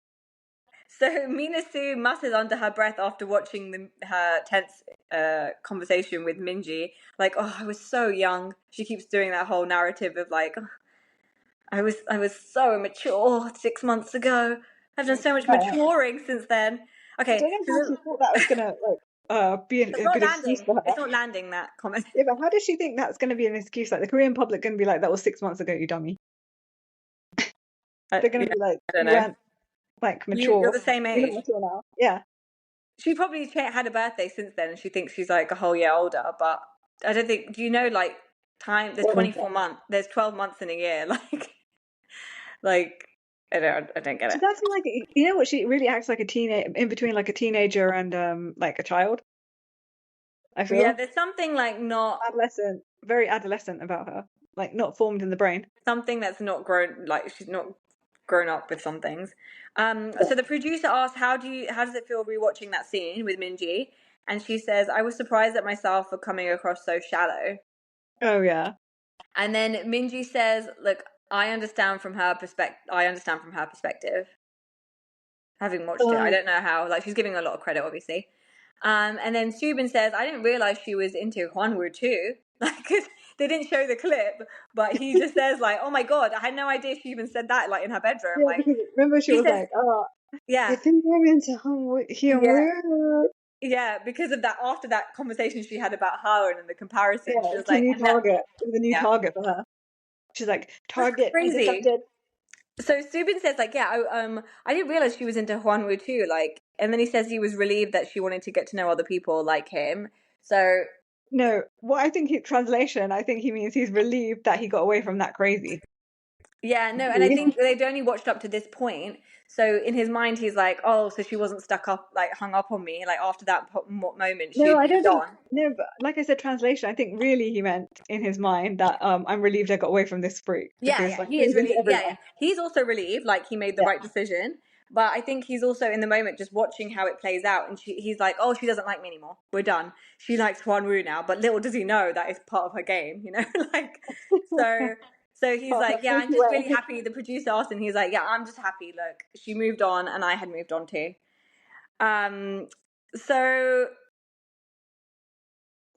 So Mina-sue mutters under her breath after watching her tense conversation with Minji, like, "Oh, I was so young." She keeps doing that whole narrative of like, oh, I was so immature 6 months ago. I've done so much Yeah. maturing since then." I Okay, don't know how she thought that was gonna, like, be It's a not good excuse landing. for her. It's not landing, that comment. Yeah, but how does she think that's going to be an excuse? Like the Korean public going to be like, that was 6 months ago, you dummy. They're going to be like, I don't you know. weren't like You're mature. the same You're not age. mature now. Yeah. She probably had a birthday since then, and she thinks she's like a whole year older. But I don't think. Do you know, like, time? There's 24 months. There's 12 months in a year. Like I don't get She it. does like, you know what? She really acts like a teenager, in between like a teenager and like a child. I Yeah, feel there's something like not adolescent, very adolescent about her, like not formed in the brain. something that's not grown. Like she's not grown up with some things. So the producer asked, how does it feel rewatching that scene with Minji? And she says, I was surprised at myself for coming across so shallow. Oh yeah. And then Minji says, look, I understand from her perspective. Having watched it, I don't know how. Like she's giving a lot of credit, obviously. And then Subin says, I didn't realize she was into Hyeon-woo too. Like, 'cause they didn't show the clip, but he just says like, oh my God, I had no idea she even said that like in her bedroom. Yeah, Like because remember she he was says, like, "Oh, I yeah, think I'm into yeah, Hyun-woo." yeah, because of that, after that conversation she had about Hyeon and the comparison, Yeah, she was it's a like, new and that, target. It was a new yeah, target for her. She's like, that's "Target crazy. intercepted." So Subin says like, yeah, I didn't realize she was into Hyeon-woo too. Like, and then he says he was relieved that she wanted to get to know other people like him. So No, what I think translation, I think he means he's relieved that he got away from that crazy. yeah, no, and I think they'd only watched up to this point. So in his mind, he's like, oh, so she wasn't stuck up, like hung up on me. Like after that moment, she No, had I don't moved think. on. No, but like I said, translation. I think really he meant in his mind that I'm relieved I got away from this freak Yeah, because yeah, like he he is was into relieved. Yeah, yeah, everyone. he's also relieved, like he made the Yeah. right decision. But I think he's also in the moment just watching how it plays out, and he's like, oh, she doesn't like me anymore. We're done. She likes Hwan-woo now, but little does he know that is part of her game, you know, like so. So he's Part of like, her yeah, I'm freaky just really way. happy. The producer asked, and he's like, yeah, I'm just happy. Look, she moved on, and I had moved on too. So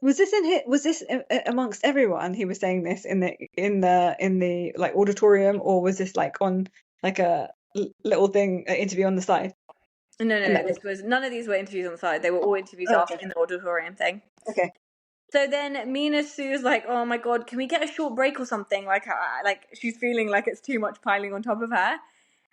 Was this was this amongst everyone? He was saying this in the like auditorium, or was this like on like a little thing interview on the side? no, No. this was none of these were interviews on the side. They were all interviews Oh, after okay. in the auditorium thing. Okay. So then Mina-sue's like, oh my God, can we get a short break or something? Like she's feeling like it's too much piling on top of her.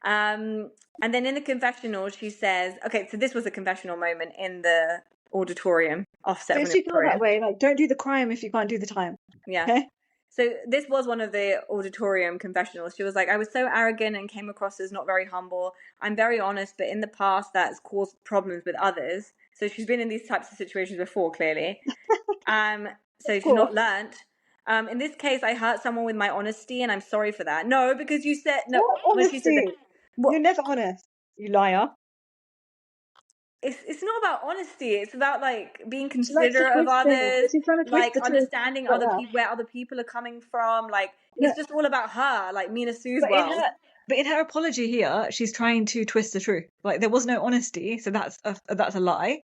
And then in the confessional, she says, okay, so this was a confessional moment in the auditorium, offset Did from the she feel that auditorium. way? Like, don't do the crime if you can't do the time. Yeah. Okay. So this was one of the auditorium confessionals. She was like, I was so arrogant and came across as not very humble. I'm very honest, but in the past that's caused problems with others. So she's been in these types of situations before, clearly. So Of she's not course. learnt. In this case, I hurt someone with my honesty, and I'm sorry for that. No, because you said no What when she said that. honesty? What? You're never honest, you liar. It's not about honesty. It's about like being She likes to considerate of twist things. others, She's trying to twist like the truth understanding right other now. people, where other people are coming from. Like No, it's just all about her, like Mina-sue's but in world. her apology here, she's trying to twist the truth. Like there was no honesty, so that's a lie.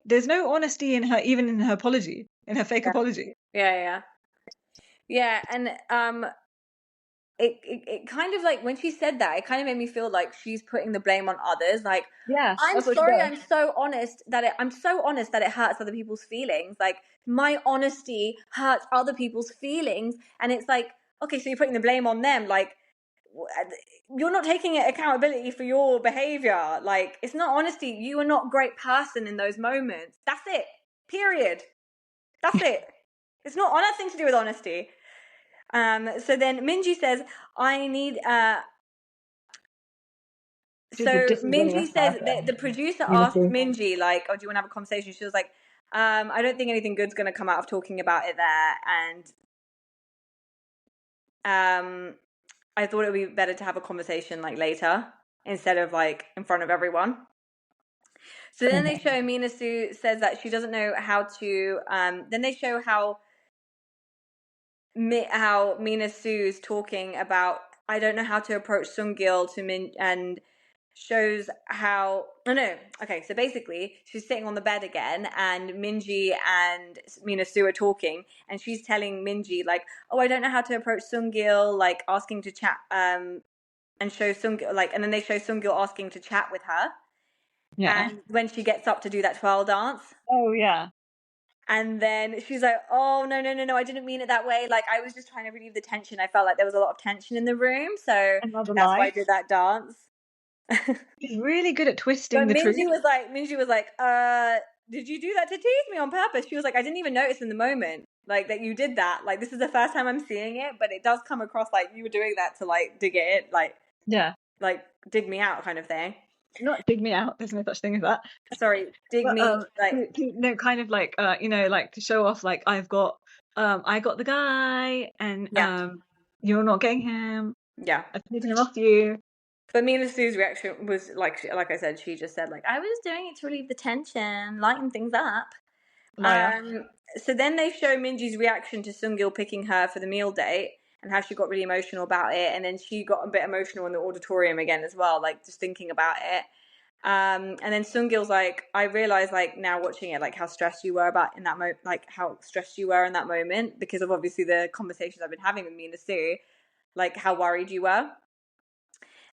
There's no honesty in her, even in her apology, in her fake Yeah, apology. yeah, yeah. And it kind of like when she said that, it kind of made me feel like she's putting the blame on others. Like, Yeah, I'm that's what she sorry, does. I'm so honest that it hurts other people's feelings. Like my honesty hurts other people's feelings, and it's like, okay, so you're putting the blame on them. Like you're not taking accountability for your behavior. Like it's not honesty. You are not a great person in those moments. That's it. Period. That's it. It's not nothing to do with honesty. So then Minji says, I need She's the so Minji disingenuous says character. that the producer asked Mina-sue. Minji, like, oh, do you want to have a conversation? She was like, I don't think anything good's gonna come out of talking about it there. And I thought it would be better to have a conversation like later instead of like in front of everyone. So then they show Mina-sue says that she doesn't know how to then they show how Mina-sue's talking about I don't know how to approach Seung-il to Min and shows how oh no okay so basically she's sitting on the bed again and Minji and Mina-sue are talking and she's telling Minji like oh I don't know how to approach Seung-il like asking to chat and show Seung-il like and then they show Seung-il asking to chat with her Yeah. And when she gets up to do that twirl dance, Oh yeah. and then she's like, "Oh no, no, no, no! I didn't mean it that way. Like I was just trying to relieve the tension. I felt like there was a lot of tension in the room, so Another that's why I lie. did that dance." She's really good at twisting But the truth. Minji was like, did you do that to tease me on purpose? She was like, I didn't even notice in the moment, like that you did that. Like this is the first time I'm seeing it, but it does come across like you were doing that to like dig it in, Yeah. like dig me out kind of thing. Not dig me out. There's no such thing as that. Sorry, dig But me like no, kind of like you know, like to show off, like I got the guy, and yeah, you're not getting him. yeah. I've taken him off you. But Mina-sue's reaction was like I said, she just said like I was doing it to relieve the tension, lighten things up. Liar. Um, so then they show Minji's reaction to Seung-il picking her for the meal date and how she got really emotional about it, and then she got a bit emotional in the auditorium again as well, like just thinking about it. And then Seung-il's like, I realized like now watching it, like how stressed you were about in that moment, like how stressed you were in that moment because of obviously the conversations I've been having with Mina-sue, like how worried you were.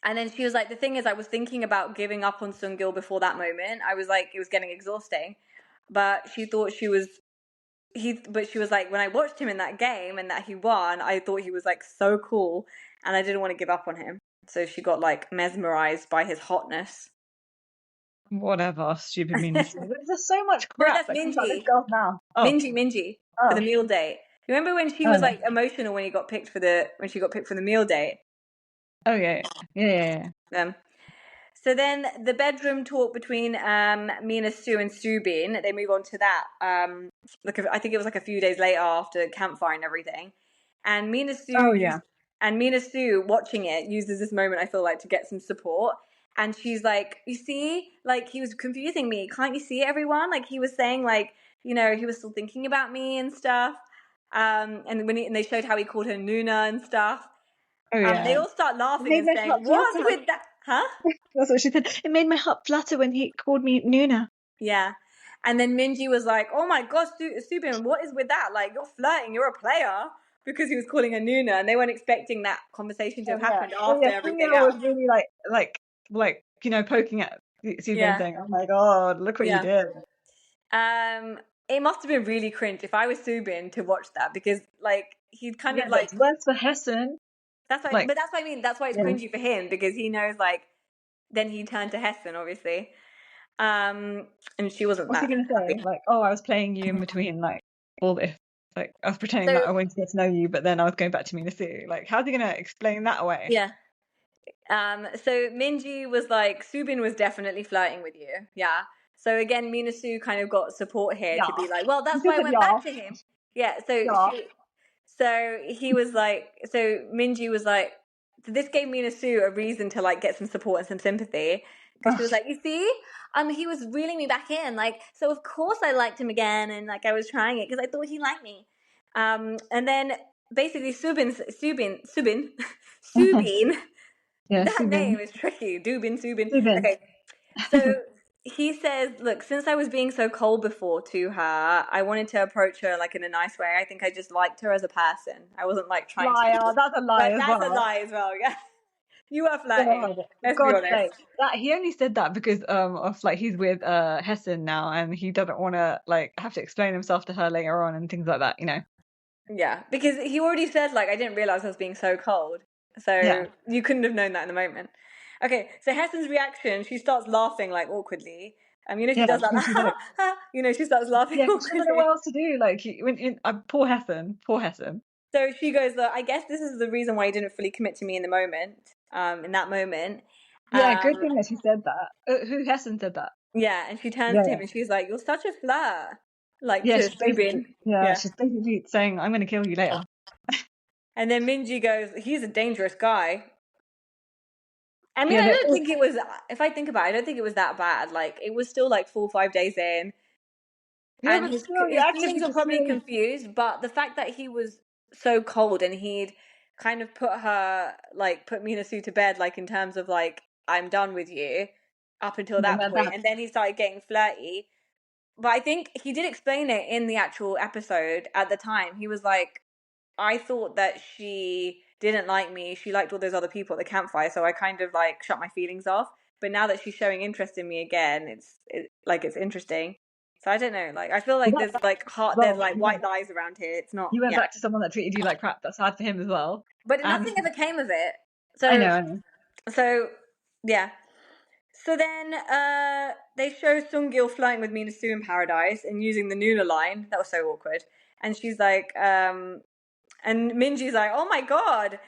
And then she was like, the thing is, I was thinking about giving up on Seung-il before that moment. I was like, it was getting exhausting. But she thought but she was like, when I watched him in that game and that he won, I thought he was like so cool and I didn't want to give up on him. So she got like mesmerized by his hotness. Whatever, stupid Mina-sue. There's so much No, crap that's that comes out of this Minji. girl's mouth. Oh, Minji for oh, the meal date. Remember when she oh was yeah. like emotional when she got picked for the meal date? Oh yeah, yeah, yeah, yeah. Um, So then the bedroom talk between Mina-sue and Subin, they move on to that. I think it was like a few days later after campfire and everything. And Oh yeah. Mina-sue watching it uses this moment, I feel like, to get some support. And she's like, you see, like he was confusing me. Can't you see everyone? Like he was saying like, you know, he was still thinking about me and stuff. And they showed how he called her Nuna and stuff. Oh They yeah. all start It laughing made and my saying, heart "What's flutter. with that?" Huh? That's what she said. It made my heart flutter when he called me Nuna. Yeah. And then Minji was like, "Oh my gosh, Subin, what is with that? Like, you're flirting, you're a player." Because he was calling her Nuna, and they weren't expecting that conversation to Oh have yeah. happened Oh after yeah. everything Seung-il was else. really like you know, poking at Subin, Yeah, saying, "Oh my god, look what you yeah. did." It must have been really cringe if I was Subin to watch that because, like, he'd kind Yeah, of but like it's worse for Hessen. that's why, Like, but that's what I mean. That's why it's yeah. cringy for him because he knows, like, then he turned to Heston, obviously, and she wasn't What's he that gonna happy. say? Like, oh, I was playing you in between, like all this. Like, I was pretending So that I wanted to get to know you, but then I was going back to Mina-sue. Like, how's he gonna explain that away? yeah, so Minji was like, Subin was definitely flirting with you. Yeah. So again, Mina-sue kind of got support here to Yeah. be like, well, He that's why just I said went yeah. back to him. Yeah. Yeah. So he was like, so Minji was like, so this gave Mina-sue a reason to like get some support and some sympathy because she was Ugh. like, you see, he was reeling me back in. Like, so of course I liked him again. And like, I was trying it because I thought he liked me. And then basically Subin, Yeah, that name Subin. is tricky. Subin. Subin. Okay, so he says, "Look, since I was being so cold before to her, I wanted to approach her like in a nice way. I think I just liked her as a person. I wasn't like trying to." Liar. That's a lie But as that's a well. lie as well. Yeah, you were flirting. God, Let's be God's honest. sake. That he only said that because of like he's with Hessen now, and he doesn't want to like have to explain himself to her later on and things like that, you know. Yeah, because he already said like I didn't realize I was being so cold. Yeah. So you couldn't have known that in the moment. Okay, so Hessen's reaction, she starts laughing like awkwardly. She Yeah, does that. she's like, She starts laughing yeah, 'cause she doesn't know what awkwardly. else to do. Like, poor Hessen, poor Hessen. So she goes, I guess this is the reason why you didn't fully commit to me in the moment, in that moment. Yeah, good Um, thing that she said that. Who Hessen said that? yeah, and she turns to Yeah, him and she's like, "You're such a flirt," like yeah, to Subin. Yeah, she's basically saying, "I'm gonna kill you later." and then Minji goes, "He's a dangerous guy." I mean, Yeah, I don't think it was. If I think about it, I don't think it was that bad. Like, it was still like 4 or 5 days in, yeah, and but still, you're his acting feelings were to probably say, confused. But the fact that he was so cold and he'd kind of put Mina-sue to bed, like in terms of like I'm done with you, up until and that then point, and then he started getting flirty. But I think he did explain it in the actual episode at the time. He was like, I thought that she didn't like me. She liked all those other people at the campfire, so I kind of like shut my feelings off. but now that she's showing interest in me again, it's interesting. So I don't know. Like I feel like Well, there's well, like white lies around here. It's not. you went Yeah. back to someone that treated you like crap. That's sad for him as well. But And nothing ever came of it. I So know. so yeah. So then they show Seung-il flying with Mina-sue in paradise and using the Nuna line. That was so awkward. And she's like, and Minji's like, oh my god,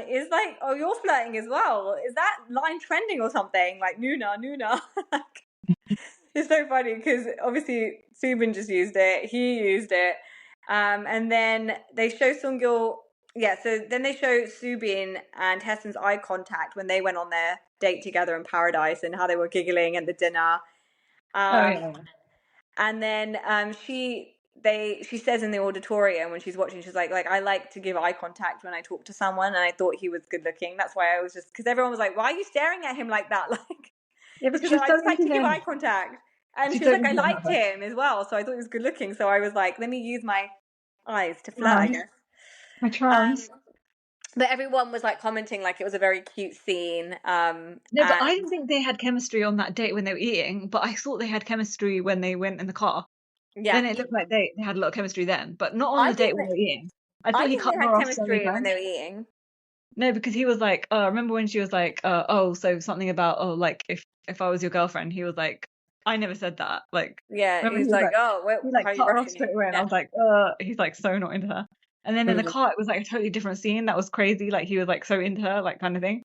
is like, oh, you're flirting as well. Is that line trending or something? Like Nuna, Nuna. It's so funny because obviously Subin just used it, he used it, and then they show Seung-il. Yeah, so then they show Subin and Hessen's eye contact when they went on their date together in paradise and how they were giggling at the dinner. Oh Um, yeah. and then she says in the auditorium when she's watching, she's like I like to give eye contact when I talk to someone, and I thought he was good looking. That's why I was just because everyone was like, why are you staring at him like that? Like Yeah, she because said, she's I so just like into to give him. eye contact. And She's she so was like, into I him. liked him as well, so I thought he was good looking. So I was like, let me use my eyes to flirt, I guess. My charms. But everyone was like commenting like it was a very cute scene. No, but I didn't think they had chemistry on that date when they were eating, but I thought they had chemistry when they went in the car. Yeah, Then it looked like they had a lot of chemistry then, but not on I the date think when that they were eating. I I thought he think cut they her had off so many chemistry when times. they were eating. No, because he was like, remember when she was like, oh, so something about, oh, like if I was your girlfriend, he was like, I never said that. Like, Yeah, he remember was he was like, like, oh, he like how are you cut her off rushing straight him? away, and I Yeah. was like, he's like so not into her. And then in the Mm. car, it was like a totally different scene that was crazy. Like he was like so into her, like kind of thing.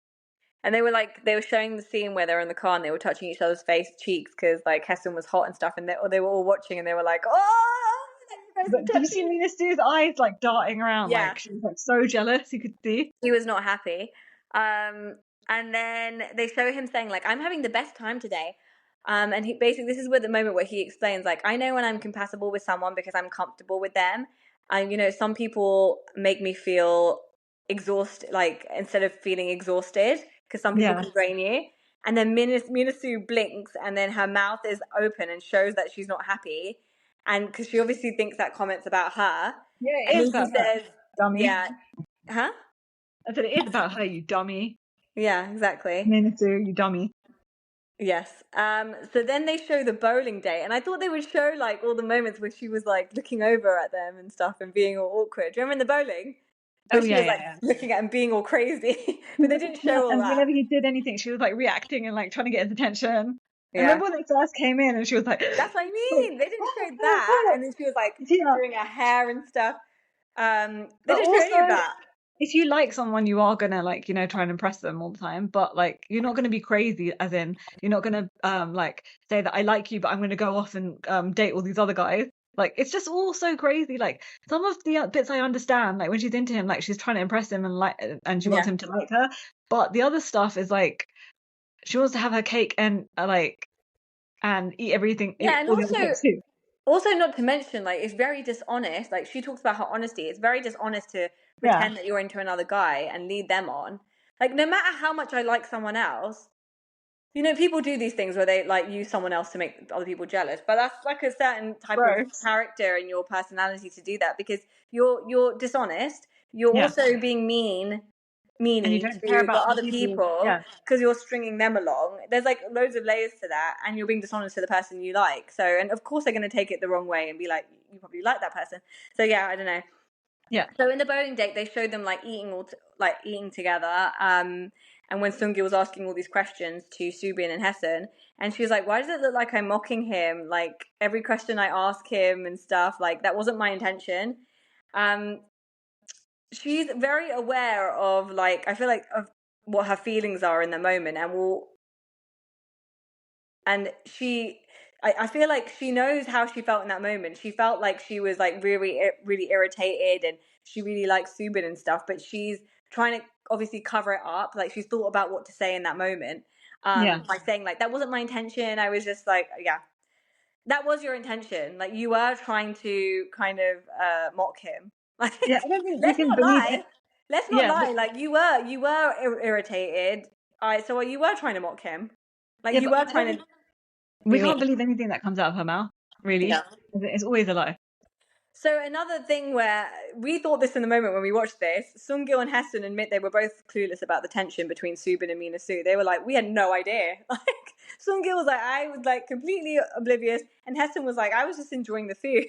And they were showing the scene where they were in the car and they were touching each other's cheeks because like Heston was hot and stuff, and they were all watching and they were like, oh, you guys But are did you see touching. Mina-sue's eyes like darting around? Yeah, Like she was like so jealous, you could see. he was not happy. And then they show him saying like, I'm having the best time today. And he basically, this is where the moment where he explains like, I know when I'm compatible with someone because I'm comfortable with them. And some people make me feel exhausted, like instead of feeling exhausted, because some people Yeah. can drain you. And then Mina-sue blinks, and then her mouth is open and shows that she's not happy, and because she obviously thinks that comment's about her. Yeah, And it is he about her, says, dummy. "Yeah, huh? I said it is about her, you dummy. Yeah, exactly. Mina-su, you dummy. Yes. So then they show the bowling date, and I thought they would show like all the moments where she was like looking over at them and stuff and being all awkward. Do you remember in the bowling Oh where she yeah, was yeah, like yeah. looking at him being all crazy, but they didn't Yeah, show all and that. whenever he did anything, she was like reacting and like trying to get his attention. And Yeah. remember when they first came in and she was like, That's what I like, mean. They didn't show that, and then she was like yeah. doing her hair and stuff. They But didn't show also, any of that. if you like someone, you are gonna like, try and impress them all the time. But like, you're not gonna be crazy, as in, you're not gonna like say that I like you, but I'm gonna go off and date all these other guys. Like, it's just all so crazy. Like, some of the bits I understand, like when she's into him, like she's trying to impress him and she wants Yeah. him to like her. But the other stuff is like she wants to have her cake and and eat everything, Yeah, and all the other cakes too. also not to mention like it's very dishonest. Like she talks about her honesty. It's very dishonest to Yeah, pretend that you're into another guy and lead them on. Like no matter how much I like someone else, people do these things where they like use someone else to make other people jealous. But that's like a certain type of gross. character in your personality to do that because you're dishonest. You're Yeah, also being and you meany don't care to the about other other people. people Yeah, because you're stringing them along. There's like loads of layers to that, and you're being dishonest to the person you like. So, and of course they're going to take it the wrong way and be like, you probably like that person. So yeah, I don't know. yeah, So in the bowling date, they showed them like eating together. And when Seung-il was asking all these questions to Subin and Hessun, and she was like, "Why does it look like I'm mocking him? Like every question I ask him and stuff, like that wasn't my intention." Um, she's very aware of like I feel like of what her feelings are in the moment, and I feel like she knows how she felt in that moment. She felt like she was like really really irritated, and she really likes Subin and stuff, but she's trying to obviously cover it up. Like she's thought about what to say in that moment, yeah. by saying like that wasn't my intention. I was just like, yeah, that was your intention. Like you were trying to kind of mock him. Like Yeah, I don't think we let's can not believe it. lie. Let's not Yeah, lie. Like you were irritated. So you were trying to mock him. Like yeah, you but were I trying don't. to We be can't mean. believe anything that comes out of her mouth. Yeah. Really, it's always a lie. So another thing where we thought this in the moment when we watched this, Seung-il and Hee-sun admit they were both clueless about the tension between Soobin and Mina-sue. They were like, we had no idea. Like Seung-il was like, I was like completely oblivious, and Hee-sun was like, I was just enjoying the food.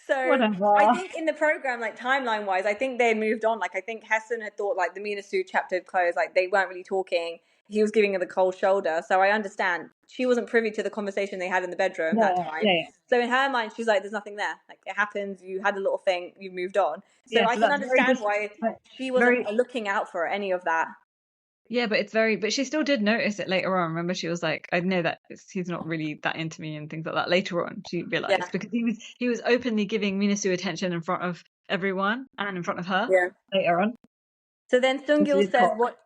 So Whatever. I think in the program, like timeline wise, I think they had moved on. Like I think Hee-sun had thought like the Mina-sue chapter had closed, like they weren't really talking. He was giving her the cold shoulder. So I understand she wasn't privy to the conversation they had in the bedroom that time. Yeah. So in her mind, she's like, "There's nothing there. Like it happens. You had a little thing. You moved on." So Yeah, I so can that's very understand why she wasn't looking out for any of that. Yeah, but but she still did notice it later on. Remember, she was like, I know that he's not really that into me and things like that. Later on, she realized Yeah. because he was openly giving Mina-sue attention in front of everyone and in front of her Yeah. later on. So then Seung-il His says cock. what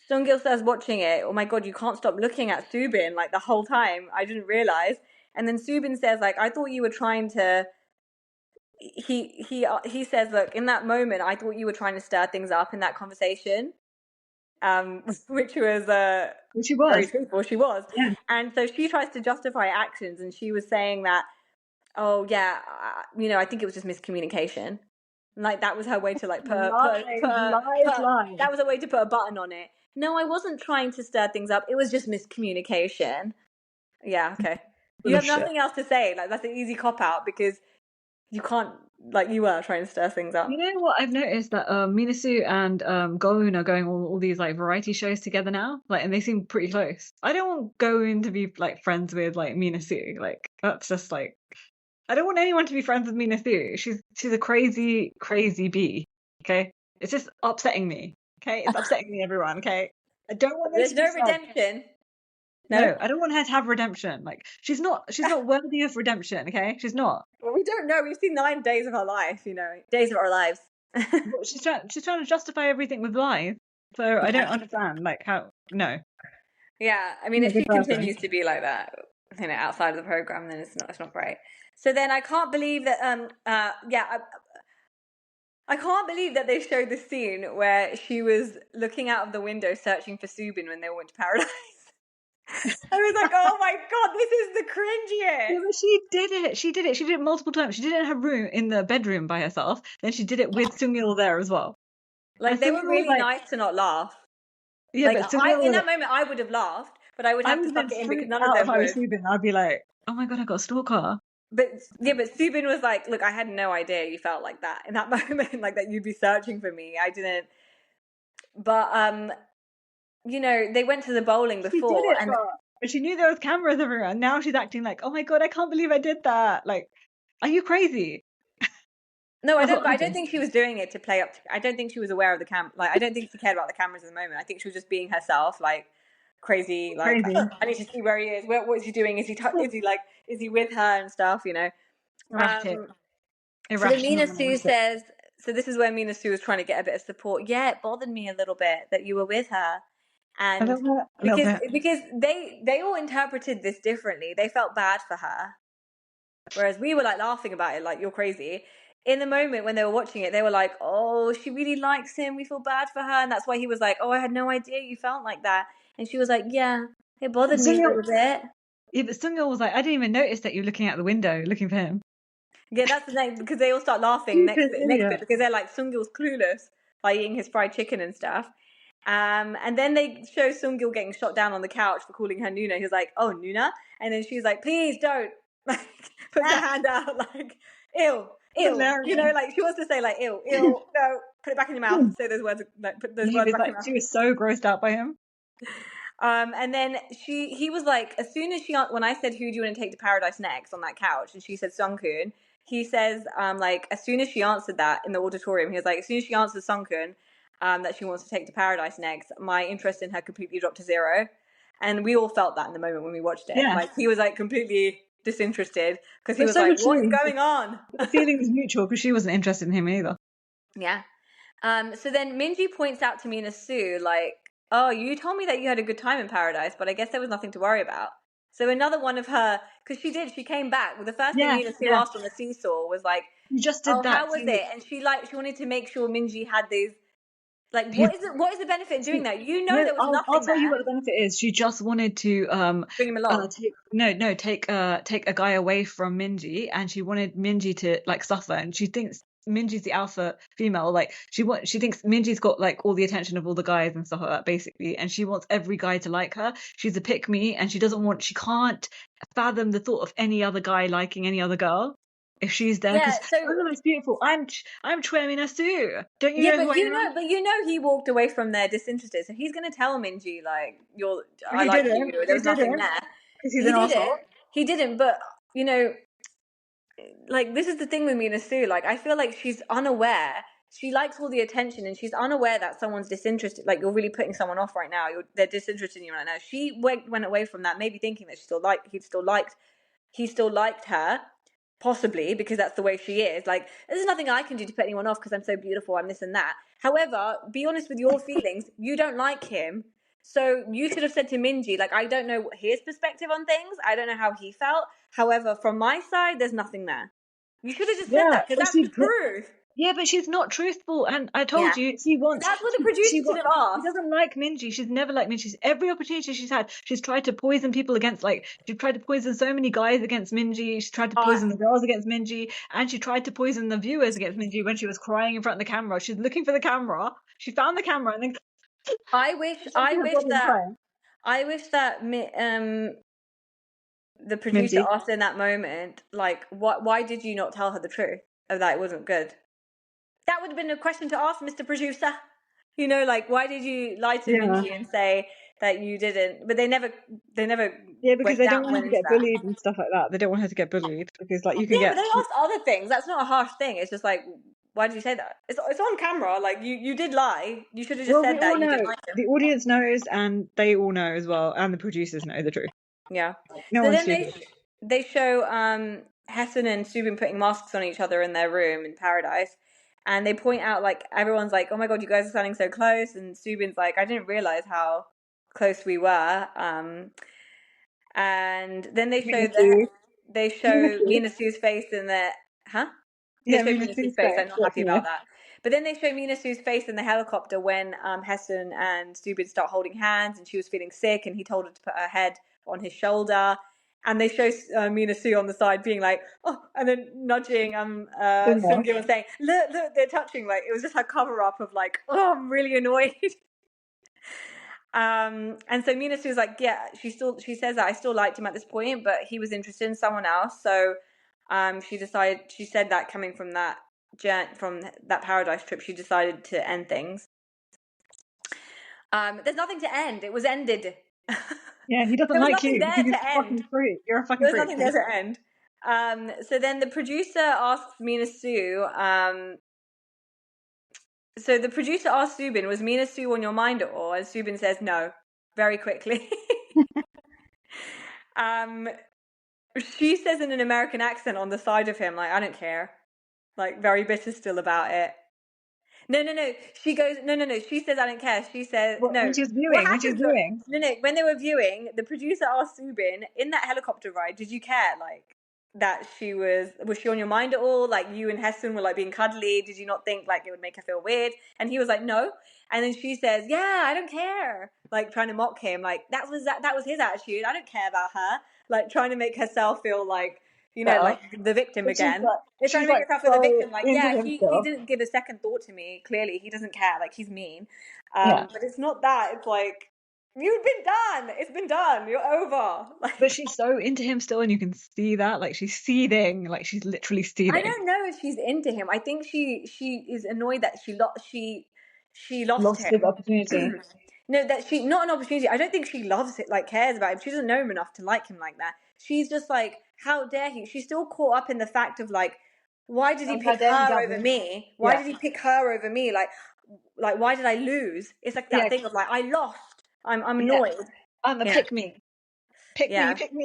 Seung-il says watching it, oh my god, you can't stop looking at Soobin like the whole time. I didn't realize. And then Soobin says like, I thought you were trying to he says, look, in that moment I thought you were trying to stir things up in that conversation. Which was Which she very was. truthful. She was. Yeah. And so she tries to justify actions, and she was saying that, oh yeah, I think it was just miscommunication. Like that was her way to like Lies. that was a way to put a button on it. No, I wasn't trying to stir things up. It was just miscommunication. Yeah, okay. You have nothing else to say. Like that's an easy cop out because you can't. Like you were trying to stir things up. You know what I've noticed that Mina-sue and Go-eun are going all these like variety shows together now, like, and they seem pretty close. I don't want Go-eun to be like friends with like Mina-sue. Like that's just like I don't want anyone to be friends with Mina-sue. She's a crazy bee. Okay, it's just upsetting me. Okay, it's upsetting me, everyone. Okay, I don't want There's no redemption. No, I don't want her to have redemption. Like she's not worthy of redemption. Okay, she's not. Well, we don't know. We've seen 9 days of her life. Days of our lives. Well, she's trying to justify everything with lies. So I don't understand. Like how? No. Yeah, I mean, if she continues to be like that, outside of the program, then it's not great. So then I can't believe that. I can't believe that they showed the scene where she was looking out of the window searching for Soobin when they went to paradise. I was like, oh my god, this is the cringiest. Yeah, but she did it. She did it multiple times. She did it in her room, in the bedroom by herself. Then she did it with Seung-il there as well. Like they were really nice to not laugh. Yeah, like, but Seung-il, in that moment, I would have laughed, but I would have to suck it in because none of them would. I'd be like, oh my god, I got a stalker. But Soobin was like, look, I had no idea you felt like that in that moment, like that you'd be searching for me. I didn't. But they went to the bowling before, but she knew there was cameras everywhere. And now she's acting like, oh my god, I can't believe I did that. Like, are you crazy? No, I don't. But I don't think she was doing it to play up. I don't think she was aware of the Like, I don't think she cared about the cameras in the moment. I think she was just being herself, like crazy. Like, I need to see where he is. What is he doing? Is he with her and stuff? Erratic. So Mina-sue says. So this is where Mina-sue was trying to get a bit of support. Yeah, it bothered me a little bit that you were with her, and because they all interpreted this differently. They felt bad for her, whereas we were like laughing about it, like you're crazy. In the moment when they were watching it, they were like, "Oh, she really likes him. We feel bad for her," and that's why he was like, "Oh, I had no idea you felt like that." And she was like, "Yeah, it bothered me a little bit." Yeah, but Seung-il was like, "I didn't even notice that you were looking out the window looking for him." Yeah, that's the thing, because they all start laughing next bit because they're like, Seung-il's clueless by eating his fried chicken and stuff. And then they show Seung-il getting shot down on the couch for calling her Nuna. He was like, "Oh, Nuna," and then she's like, "Please don't," like puts her hand out like, "Ew, ew," like she wants to say like, "Ew, ew, no, put it back in your mouth." Say those words, like put those words back in your mouth. She was so grossed out by him. And then he was like, as soon as when I said, "Who do you want to take to paradise next?" on that couch, and she said Sung-Hun, he says, like, as soon as she answered that in the auditorium, he was like, as soon as she answers Sung-Hun, that she wants to take to paradise next, my interest in her completely dropped to zero. And we all felt that in the moment when we watched it. Yeah. Like, he was like completely disinterested because he was like, what is going on? The feeling was mutual because she wasn't interested in him either. Yeah. So then Minji points out to Mina-sue, like, oh, you told me that you had a good time in paradise, but I guess there was nothing to worry about. So another one of her, because she came back. Well, the first thing Mina-sue asked on the seesaw was like, you just did that. How was it? And she wanted to make sure Minji had these Like, He's, what is the benefit in doing that? You know, no, there was I'll nothing tell you there. what the benefit is. She just wanted to Bring him along. take a guy away from Minji, and she wanted Minji to like suffer, and she thinks Minji's the alpha female. Like she thinks Minji's got like all the attention of all the guys and stuff like that, basically, and she wants every guy to like her. She's a pick me, and she can't fathom the thought of any other guy liking any other girl if she's there, Yeah, because so oh, that's beautiful. I'm Choi Mina-sue. Don't you yeah, know who I am? but you know, he walked away from there disinterested. So he's gonna tell Minji like, I He like you. didn't. There He was nothing didn't, there. because he's He an asshole. didn't. He didn't. But you know, like this is the thing with Mina-sue. Like I feel like she's unaware. She likes all the attention, and she's unaware that someone's disinterested. Like you're really putting someone off right now. They're disinterested in you right now. She went away from that, maybe thinking that he still liked her, possibly because that's the way she is. Like there's nothing I can do to put anyone off because I'm so beautiful. I'm this and that. However, be honest with your feelings. You don't like him. So you should have said to Minji, like, I don't know his perspective on things. I don't know how he felt. However, from my side, there's nothing there. You should have just said Yeah, that because that's the truth. yeah, but she's not truthful, and I Yeah. told you she wants. That's what the producer should have She asked. doesn't like Minji. She's never liked Minji. Every opportunity she's had, she's tried to poison people against. Like she tried to poison so many guys against Minji. She tried to poison the girls against Minji, and she tried to poison the viewers against Minji when she was crying in front of the camera. She's looking for the camera. She found the camera, and then I wish the producer Minji. asked in that moment, like, why did you not tell her the truth of that it wasn't good? That would have been a question to ask, Mr. Producer. You know, like, why did you lie to Yeah. Minji and say that you didn't? But they never Yeah, because they don't went want her to into get that. bullied and stuff like that. They don't want her to get bullied because, like, you can Yeah, but get. they asked other things. That's not a harsh thing. It's just like, why did you say that? It's on camera. Like, you did lie. You should have just Well, we said all that you know. didn't like him. The audience knows, and they all know as well, and the producers know the truth. Yeah. No So one's then stupid. they show Hyeon and Subin putting masks on each other in their room in paradise, and they point out like everyone's like, "Oh my god, you guys are standing so close," and Subin's like, "I didn't realize how close we were." And then Mina-sue. they show Mina-sue. Mina-sue's face in the huh? They Yeah, show Mina-sue's Mina-sue's face. face. I'm not That's happy about nice. that. But then they show Mina-sue's face in the helicopter when Hyeon and Subin start holding hands, and she was feeling sick, and he told her to put her head on his shoulder. And they show Mina-sue on the side being like, oh, and then nudging Didn't Seung-il and saying, look, they're touching. Like it was just her cover up of like, oh, I'm really annoyed. And so Mina-sue's like, yeah, she says that I still liked him at this point, but he was interested in someone else. So she said that coming from that paradise trip, she decided to end things. There's nothing to end. It was ended. Yeah, he doesn't There was like nothing you there because he's to a fucking end. freak. You're a fucking There was freak. nothing there to end. So then the producer asks Mina-sue, so the producer asked Subin, was Mina-sue on your mind at all? And Subin says no, very quickly. She says in an American accent on the side of him, like, I don't care. Like, very bitter still about it. No. She goes, no. She says, I don't care. She says, no. When she was What viewing, happens? No. When they were viewing, the producer asked Subin, in that helicopter ride, did you care? Like, that was she on your mind at all? Like, you and Hyeon were, like, being cuddly. Did you not think, like, it would make her feel weird? And he was like, no. And then she says, yeah, I don't care. Like, trying to mock him. Like, that was his attitude. I don't care about her. Like, trying to make herself feel like, you know, like the victim but again. She's Trying to make like herself feel the so victim. Like, into yeah, him he still. didn't give a second thought to me. Clearly, he doesn't care. Like, he's mean. Yeah. But it's not that. It's like, you've been done. It's been done. You're over. Like, But she's so into him still, and you can see that. Like, she's seething. Like, she's literally seething. I don't know if she's into him. I think she is annoyed that she lost Lost his him. opportunity. No, that she not an opportunity. I don't think she loves it, like cares about him. She doesn't know him enough to like him like that. She's just like, how dare he? She's still caught up in the fact of like, why did he And how pick dare he her love over him. me? Why Yeah. did he pick her over me? Like why did I lose? It's like that thing of like, I lost. I'm annoyed. I'm a pick me. Pick me,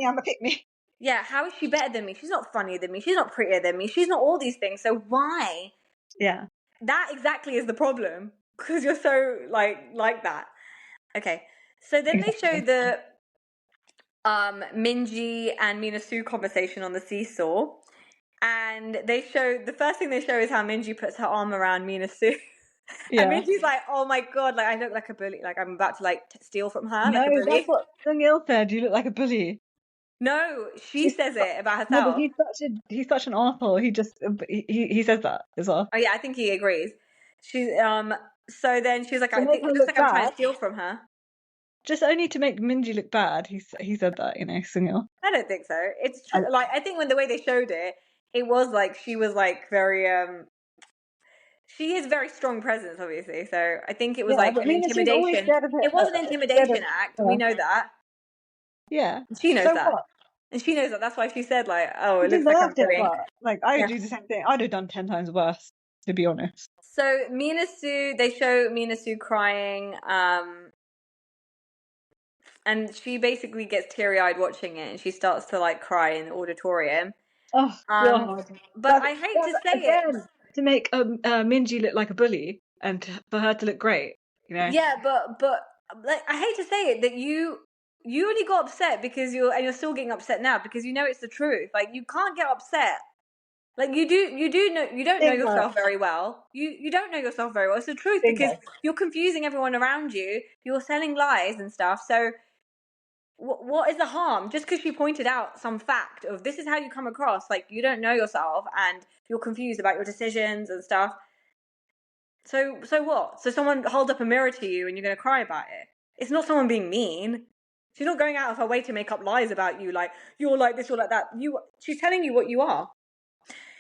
I'm a pick me. Yeah, how is she better than me? She's not funnier than me. She's not prettier than me. She's not all these things. So why? Yeah. That exactly is the problem. Because you're so like that. Okay. So then they show the Minji and Mina-sue conversation on the seesaw. And they show, the first thing they show is how Minji puts her arm around Mina-sue. And Yeah. Minji's like, oh my god, like I look like a bully, like I'm about to like steal from her No, like a that's bully. what Seung-il said. You look like a bully. No, she She's says it about no, but herself. he's such an arsehole. He just he says that as well Oh yeah, I think he agrees. She so then she's like, to I make think her it looks look like I'm trying bad, to steal from her. just only to make Minji look bad. He said that, Seung-il. I don't think so. It's I, true. Like I think when the way they showed it, it was like she was like very she has very strong presence, obviously. So I think it was yeah, like but an Mina-sue's always intimidation. scared of it. It was an Scared of intimidation act. We her. know that. Yeah. And she knows So that. what? And she knows that. That's why she said like, oh, She it looks like I'm deserved it, bullying. but like I would Yeah. do the same thing. I'd have done 10 times worse, to be honest. So Mina-sue, they show Mina-sue crying, and she basically gets teary-eyed watching it, and she starts to like cry in the auditorium. Oh Um, God, but I hate to say it. again to make Minji look like a bully and for her to look great. Yeah, but like I hate to say it that you only got upset because you're still getting upset now because you know it's the truth. Like you can't get upset. Like you do know you don't know Bingo, yourself very well. You don't know yourself very well. It's the truth because bingo. you're confusing everyone around you. You're selling lies and stuff. So what is the harm? Just because she pointed out some fact of this is how you come across, like you don't know yourself and you're confused about your decisions and stuff. So what? So someone hold up a mirror to you and you're gonna cry about it. It's not someone being mean. She's not going out of her way to make up lies about you, like you're like this, you're like that. She's telling you what you are.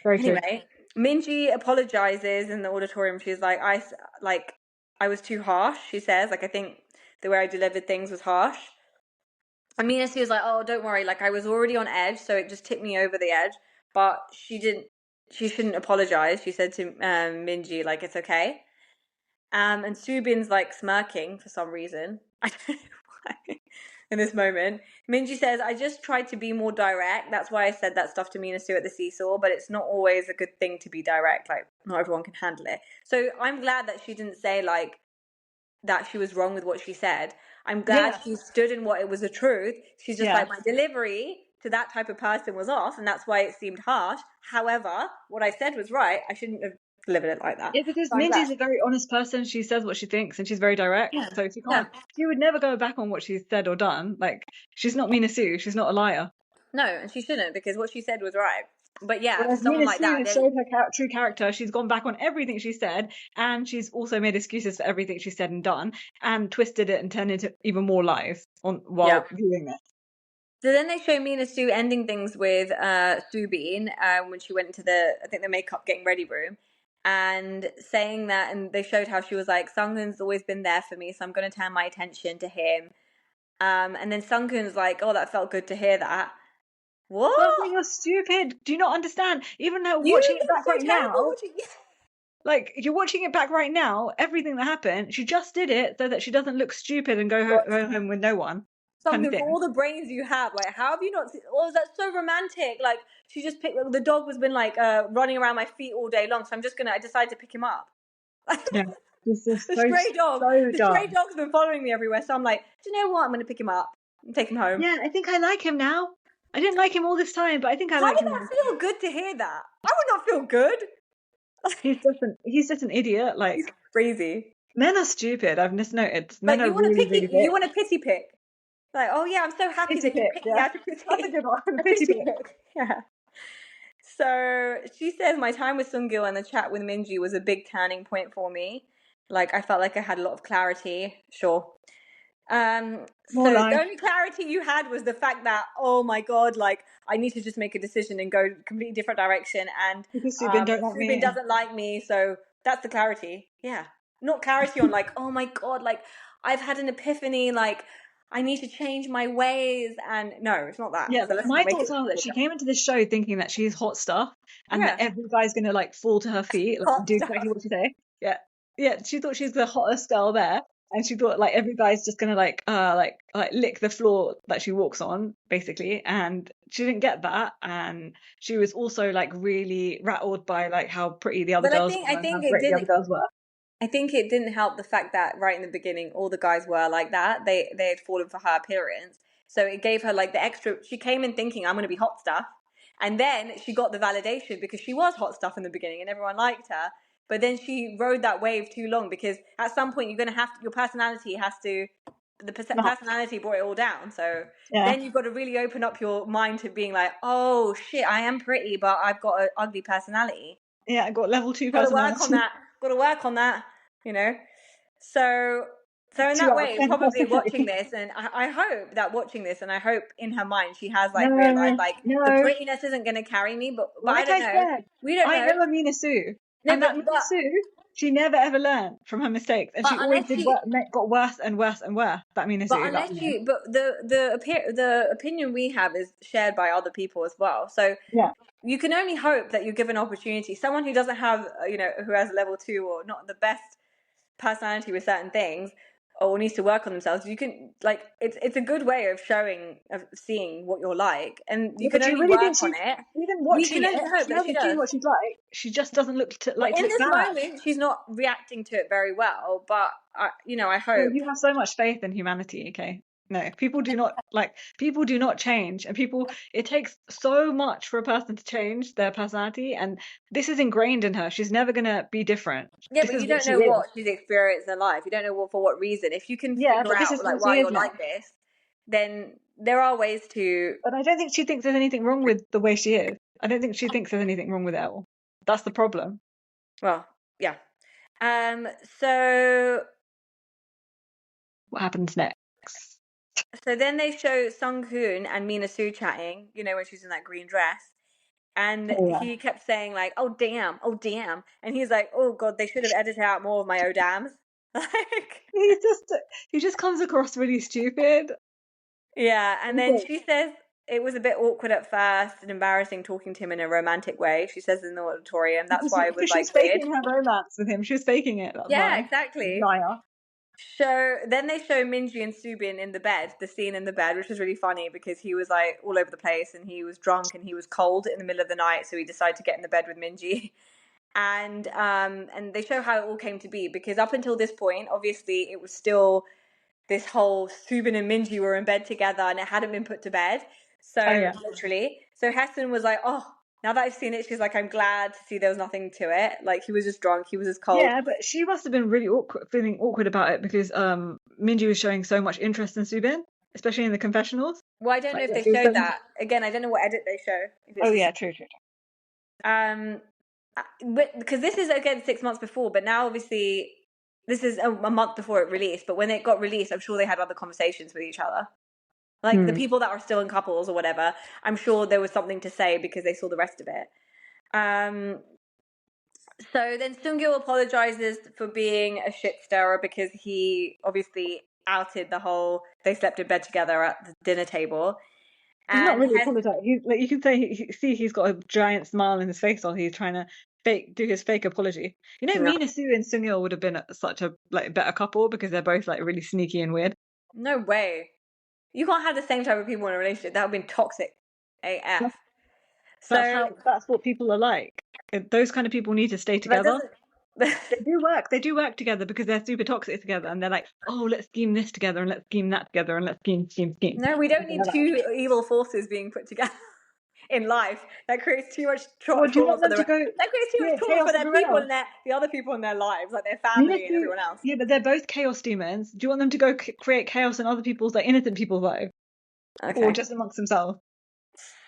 Very true. Anyway, Minji apologizes in the auditorium. She's like, I was too harsh. She says, like, I think the way I delivered things was harsh. And Mina-sue was like, oh, don't worry. Like, I was already on edge, so it just tipped me over the edge. But she didn't. She shouldn't apologize. She said to Minji, like, it's okay. And Subin's like smirking for some reason. I don't know why. In this moment, Minji says, I just tried to be more direct. That's why I said that stuff to Mina-sue at the seesaw, but it's not always a good thing to be direct. Like, not everyone can handle it. So I'm glad that she didn't say, like, that she was wrong with what she said. I'm glad Yeah, she stood in what it was the truth. She's just yeah. like, my delivery to that type of person was off, and that's why it seemed harsh. However, what I said was right. I shouldn't have delivered it like that. Yeah, because So I'm glad. Minji's a very honest person. She says what she thinks and she's very direct. Yeah. So Yeah. she would never go back on what she's said or done. Like, she's not Mina-sue. She's not a liar. No, and she shouldn't because what she said was right. But yeah, Whereas someone like Mina-sue that, has they showed her true character. She's gone back on everything she said, and she's also made excuses for everything she said and done, and twisted it and turned into even more lies yeah. while doing this. So then they show Mina-sue ending things with Subin when she went into the makeup getting ready room and saying that, and they showed how she was like, Sung-Hun's always been there for me, so I'm going to turn my attention to him. And then Sung-Hun's like, oh, that felt good to hear that. What? Well, you're stupid. Do you not understand? Even though You watching it look back so right terrible now, watching. like you're watching it back right now, everything that happened, she just did it so that she doesn't look stupid and go home with no one, kind of Something for thing. all the brains you have. Like, how have you not seen? Oh, that's so romantic. Like, she just picked the dog was been like running around my feet all day long, so I decided to pick him up. Yeah, this is The so stray dog, the stray dumb. dog's been following me everywhere. So I'm like, do you know what? I'm going to pick him up and take him home. Yeah, I think I like him now. I didn't like him all this time, but I think I How like did him that now. feel good to hear that? I would not feel good. He's just an idiot. He's Like, crazy. men are stupid. I've just noted. Men Like are really, really you big. want a pity pick. Like, oh yeah, I'm so happy Pity that you pick, picked me yeah. out of pity. That's a good one. A Pity pity pick. pick. Yeah. So she says, my time with Seung-il and the chat with Minji was a big turning point for me. Like, I felt like I had a lot of clarity. Sure. So More the life. only clarity you had was the fact that, oh my God, like, I need to just make a decision and go completely different direction. And Because Subin don't like Subin me. doesn't like me. So that's the clarity. Yeah. Not clarity on like, oh my God, like, I've had an epiphany. Like, I need to change my ways. And no, it's not that. Yeah, So let's my not make thoughts it. are that she came into this show thinking that she's hot stuff and that Yeah. every guy's gonna like fall to her feet, like Hot do stuff. exactly what she say. Yeah, yeah. She thought she's the hottest girl there, and she thought like every guy's just gonna like lick the floor that she walks on, basically. And she didn't get that, and she was also like really rattled by like how pretty the other But I girls think were I and how think it great the didn't. other girls were. I think it didn't help the fact that right in the beginning, all the guys were like that. They had fallen for her appearance, so it gave her like the extra. She came in thinking I'm going to be hot stuff, and then she got the validation because she was hot stuff in the beginning and everyone liked her. but then she rode that wave too long, because at some point you're going to have your personality has to, personality brought it all down. So then you've got to really open up your mind to being like, oh shit, I am pretty, but I've got an ugly personality. Yeah, I got level 2 Got to personality. work on that. Got to work on that. You know. So in that way, probably watching this, and I hope that watching this, and I hope in her mind she has like realized like the prettiness isn't going to carry me, but I don't know. We don't know. I know a Mina-sue, and that Mina-sue, she never ever learned from her mistakes, and she always got worse and worse and worse. That Mina-sue. But unless but the opinion we have is shared by other people as well. So yeah. You can only hope that you give an opportunity. Someone who doesn't have, who has level 2 or not the best personality with certain things, or needs to work on themselves, you can it's a good way of seeing what you're like, and you can only work on it. Even watching it, hope that she does. What she's like. She just doesn't look like. In this moment, she's not reacting to it very well. But I hope. Well, you have so much faith in humanity, okay? No, people do not change, and it takes so much for a person to change their personality, and this is ingrained in her. She's never gonna be different. Yeah, but you don't know what she's experienced in life. You don't know for what reason. If you can figure out like why you're like this, then there are ways to. But I don't think she thinks there's anything wrong with the way she is. I don't think she thinks there's anything wrong with it at all. That's the problem. Well, yeah. So what happens next? So then they show Sung-Hun and Mina-sue chatting, when she's in that green dress. And he kept saying like, oh damn. And he's like, oh god, they should have edited out more of my oh damns. Like he just comes across really stupid. Yeah, and then she says it was a bit awkward at first and embarrassing talking to him in a romantic way. She says in the auditorium. That's why it was like weird. She was faking her romance with him. She was faking it. Yeah, exactly. Liar. So then they show Minji and Soobin in the scene in the bed, which was really funny because he was like all over the place and he was drunk and he was cold in the middle of the night, so he decided to get in the bed with Minji. And they show how it all came to be, because up until this point, obviously, it was still this whole Soobin and Minji were in bed together and it hadn't been put to bed. So literally, so Hye-sun was like, oh. Now that I've seen it, she's like, I'm glad to see there was nothing to it. Like, he was just drunk. He was just cold. Yeah, but she must have been really feeling awkward about it because Minji was showing so much interest in Soobin, especially in the confessionals. Well, I don't know if they showed that. Again, I don't know what edit they show. Oh, yeah, true. But because this is, again, 6 months before, but now, obviously, this is a month before it released. But when it got released, I'm sure they had other conversations with each other. Like, the people that are still in couples or whatever, I'm sure there was something to say because they saw the rest of it. So then Seung-il apologizes for being a shit stirrer because he obviously outed the whole they slept in bed together at the dinner table. He's not really apologizing. Like, you can say, he's got a giant smile in his face while he's trying to do his fake apology. Mina-sue and Seung-il would have been such a better couple because they're both like really sneaky and weird. No way. You can't have the same type of people in a relationship. That would have been toxic AF. That's what people are like. Those kind of people need to stay together. They do work together because they're super toxic together, and they're like, oh, let's scheme this together and let's scheme that together and let's scheme. No, we don't need two evil forces being put together in life. That creates too much trauma for their people and the other people in their lives, like their family and everyone else. Yeah, but they're both chaos demons. Do you want them to go create chaos in other people's, like innocent people's lives, or just amongst themselves?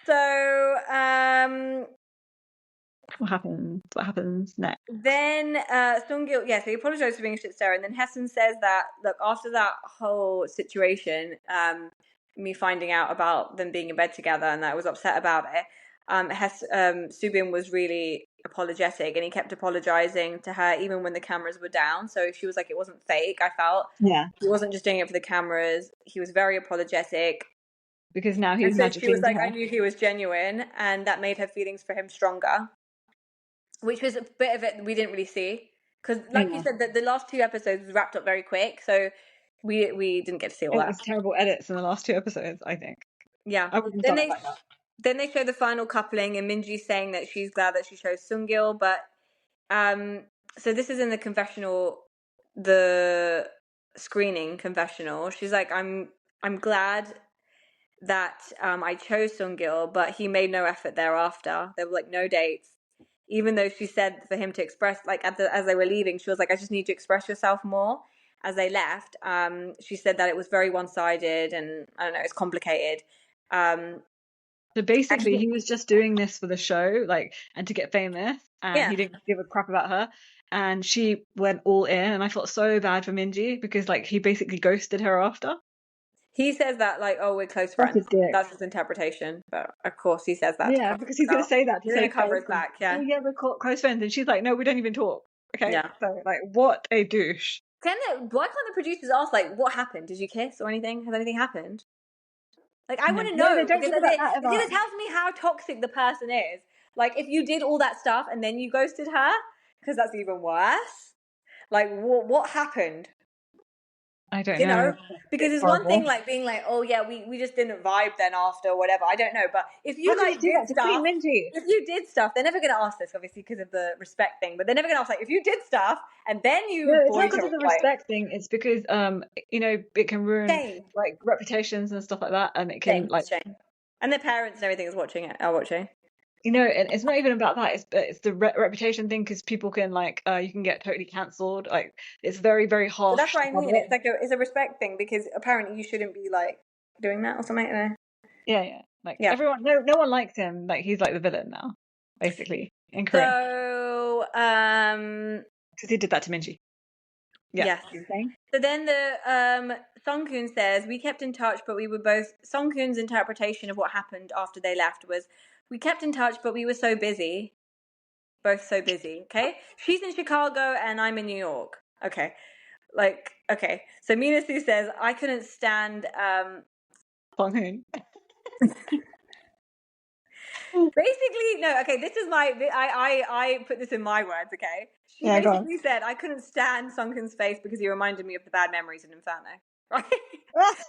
So, what happens next? Then Seung-il, so he apologized for being a shit stirrer, and then Hye-sun says that, look, after that whole situation, me finding out about them being in bed together and that I was upset about it, Soobin was really apologetic, and he kept apologizing to her even when the cameras were down. So she was like, it wasn't fake, I felt. Yeah. He wasn't just doing it for the cameras. He was very apologetic. Because now he's magically. She was like, I knew he was genuine, and that made her feelings for him stronger. Which was a bit of it we didn't really see. Because, like you said, the last 2 episodes was wrapped up very quick, so we didn't get to see all that. It was terrible edits in the last 2 episodes, I think. Yeah. Then they show the final coupling, and Minji saying that she's glad that she chose Seung-il, but so this is in the confessional, the screening confessional. She's like, I'm glad that I chose Seung-il, but he made no effort thereafter. There were like no dates. even though she said for him to express, like as they were leaving, she was like, I just need to express yourself more. As they left, she said that it was very one-sided and I don't know, it's complicated. So basically, he was just doing this for the show, like, and to get famous, and Yeah. he didn't give a crap about her. And she went all in, and I felt so bad for Minji because, like, he basically ghosted her after. He says that, like, oh, we're close Such a friends. dick. That's his interpretation. But of course, he says that to Yeah, cover because he's going to himself. say that to He's going save to cover face. his back. Oh Yeah. yeah, we're close friends, and she's like, no, we don't even talk. Okay. Yeah. So, like, what a douche. Why can't the producers ask, like, what happened? Did you kiss or anything? Has anything happened? Like, I want to No, know they don't because talk about that because ever. it tells me how toxic the person is. Like, if you did all that stuff and then you ghosted her, because that's even worse. Like, what happened? I don't You know. know, because it's one Horrible. thing like being like, oh yeah, we just didn't vibe then after or whatever. I don't know, but if you How can like you do did that to stuff, Queen Minji? if you did stuff, they're never going to ask this, obviously, because of the respect thing. But they're never going to ask like, if you did stuff and then you No, it's bore not each because other, of the like, respect thing. It's because you know, it can ruin shame, like reputations and stuff like that, and it can like shame, and their parents and everything is are watching. you know, and it's not even about that. It's the reputation thing because people can like you can get totally cancelled. Like it's very very So that's harsh what to I cover mean. it. It's like it's a respect thing because apparently you shouldn't be like doing that or something. I don't know. Yeah. Like Yeah. everyone, no one likes him. Like he's like the villain now, basically in Korea So because he did that to Minji. Yeah. yes. You were saying? So then the Sung-Hun says, we kept in touch, but we were both... Sung-Hun's interpretation of what happened after they left was, we kept in touch, but we were so busy. Both so busy, okay? She's in Chicago and I'm in New York. Okay. Like, okay. So Mina-sue says, I couldn't stand... Sung-Hun. Basically, no, okay, this is I put this in my words, okay? She Yeah, go on. basically said, I couldn't stand Sung-Hun's face because he reminded me of the bad memories in Inferno, right?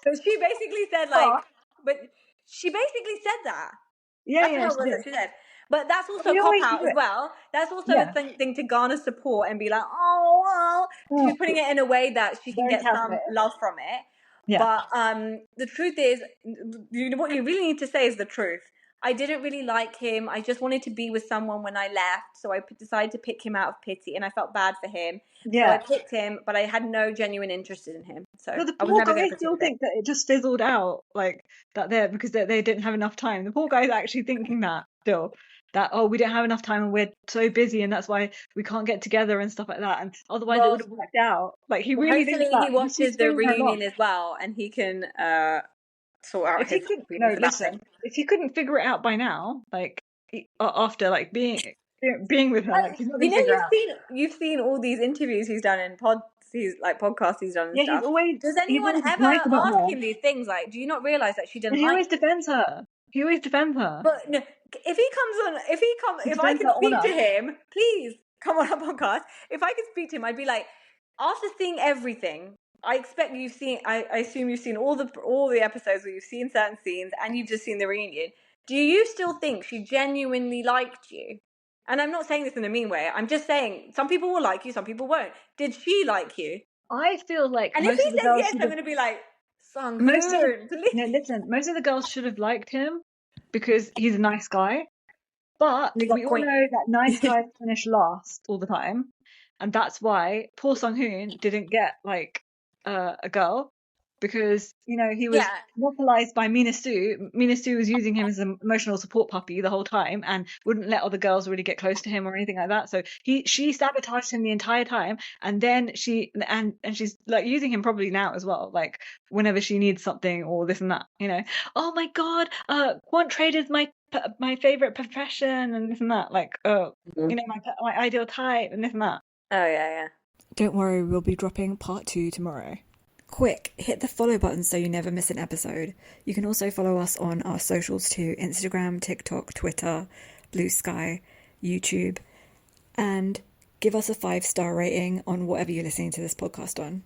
So she basically said, like, but she basically said that. Yeah, That's yeah, what she did. she said. But that's also But you cop always out do as it. well. That's also Yeah. a thing to garner support and be like, oh, well. She's putting it in a way that she can Very get some calculated. love from it. Yeah. But the truth is, what you really need to say is the truth. I didn't really like him. I just wanted to be with someone when I left. So I decided to pick him out of pity and I felt bad for him. Yeah. So I picked him, but I had no genuine interest in him. So But the I was poor never guy going to still pursue it. thinks that it just fizzled out, like that there because they didn't have enough time. The poor guy's actually thinking that still. That we don't have enough time and we're so busy and that's why we can't get together and stuff like that. And otherwise it would have worked out. Like he really thinks Hopefully that he because she's watches the stringing her along. reunion as well and he can sort out If he his could, feelings no, about listen. it. If he couldn't figure it out by now, like after like being with her, like he's not You gonna know, figure it out. you've seen all these interviews he's done in podcasts he's done and Yeah, stuff. Does he's anyone always ever nice about ask her. him these things? Like, do you not realize that she But didn't he like always him? defends her. He always defends her. But no, if I Defends can her speak honor. to him, please come on our podcast. If I could speak to him, I'd be like, after seeing everything, I expect you've seen. I assume you've seen all the episodes where you've seen certain scenes, and you've just seen the reunion. Do you still think she genuinely liked you? And I'm not saying this in a mean way. I'm just saying some people will like you, some people won't. Did she like you? I feel like And if most he of the says girls yes, should I'm have. going to be like, Most of the Sung-Hun, please. no, listen. Most of the girls should have liked him because he's a nice guy. But And he got we all point. know that nice guys finish last all the time, and that's why poor Sung-Hun didn't get like a girl because you know he was Yeah. monopolized by Mina-sue. Mina-sue was using him as an emotional support puppy the whole time and wouldn't let other girls really get close to him or anything like that. So she sabotaged him the entire time, and then she's like using him probably now as well, like whenever she needs something or this and that. You know, oh my god, quant trade is my favorite profession and this and that. Like, you know, my ideal type and this and that. Oh, yeah. Don't worry, we'll be dropping part 2 tomorrow. Quick, hit the follow button so you never miss an episode. You can also follow us on our socials too: Instagram, TikTok, Twitter, Blue Sky, YouTube, and give us a 5-star rating on whatever you're listening to this podcast on.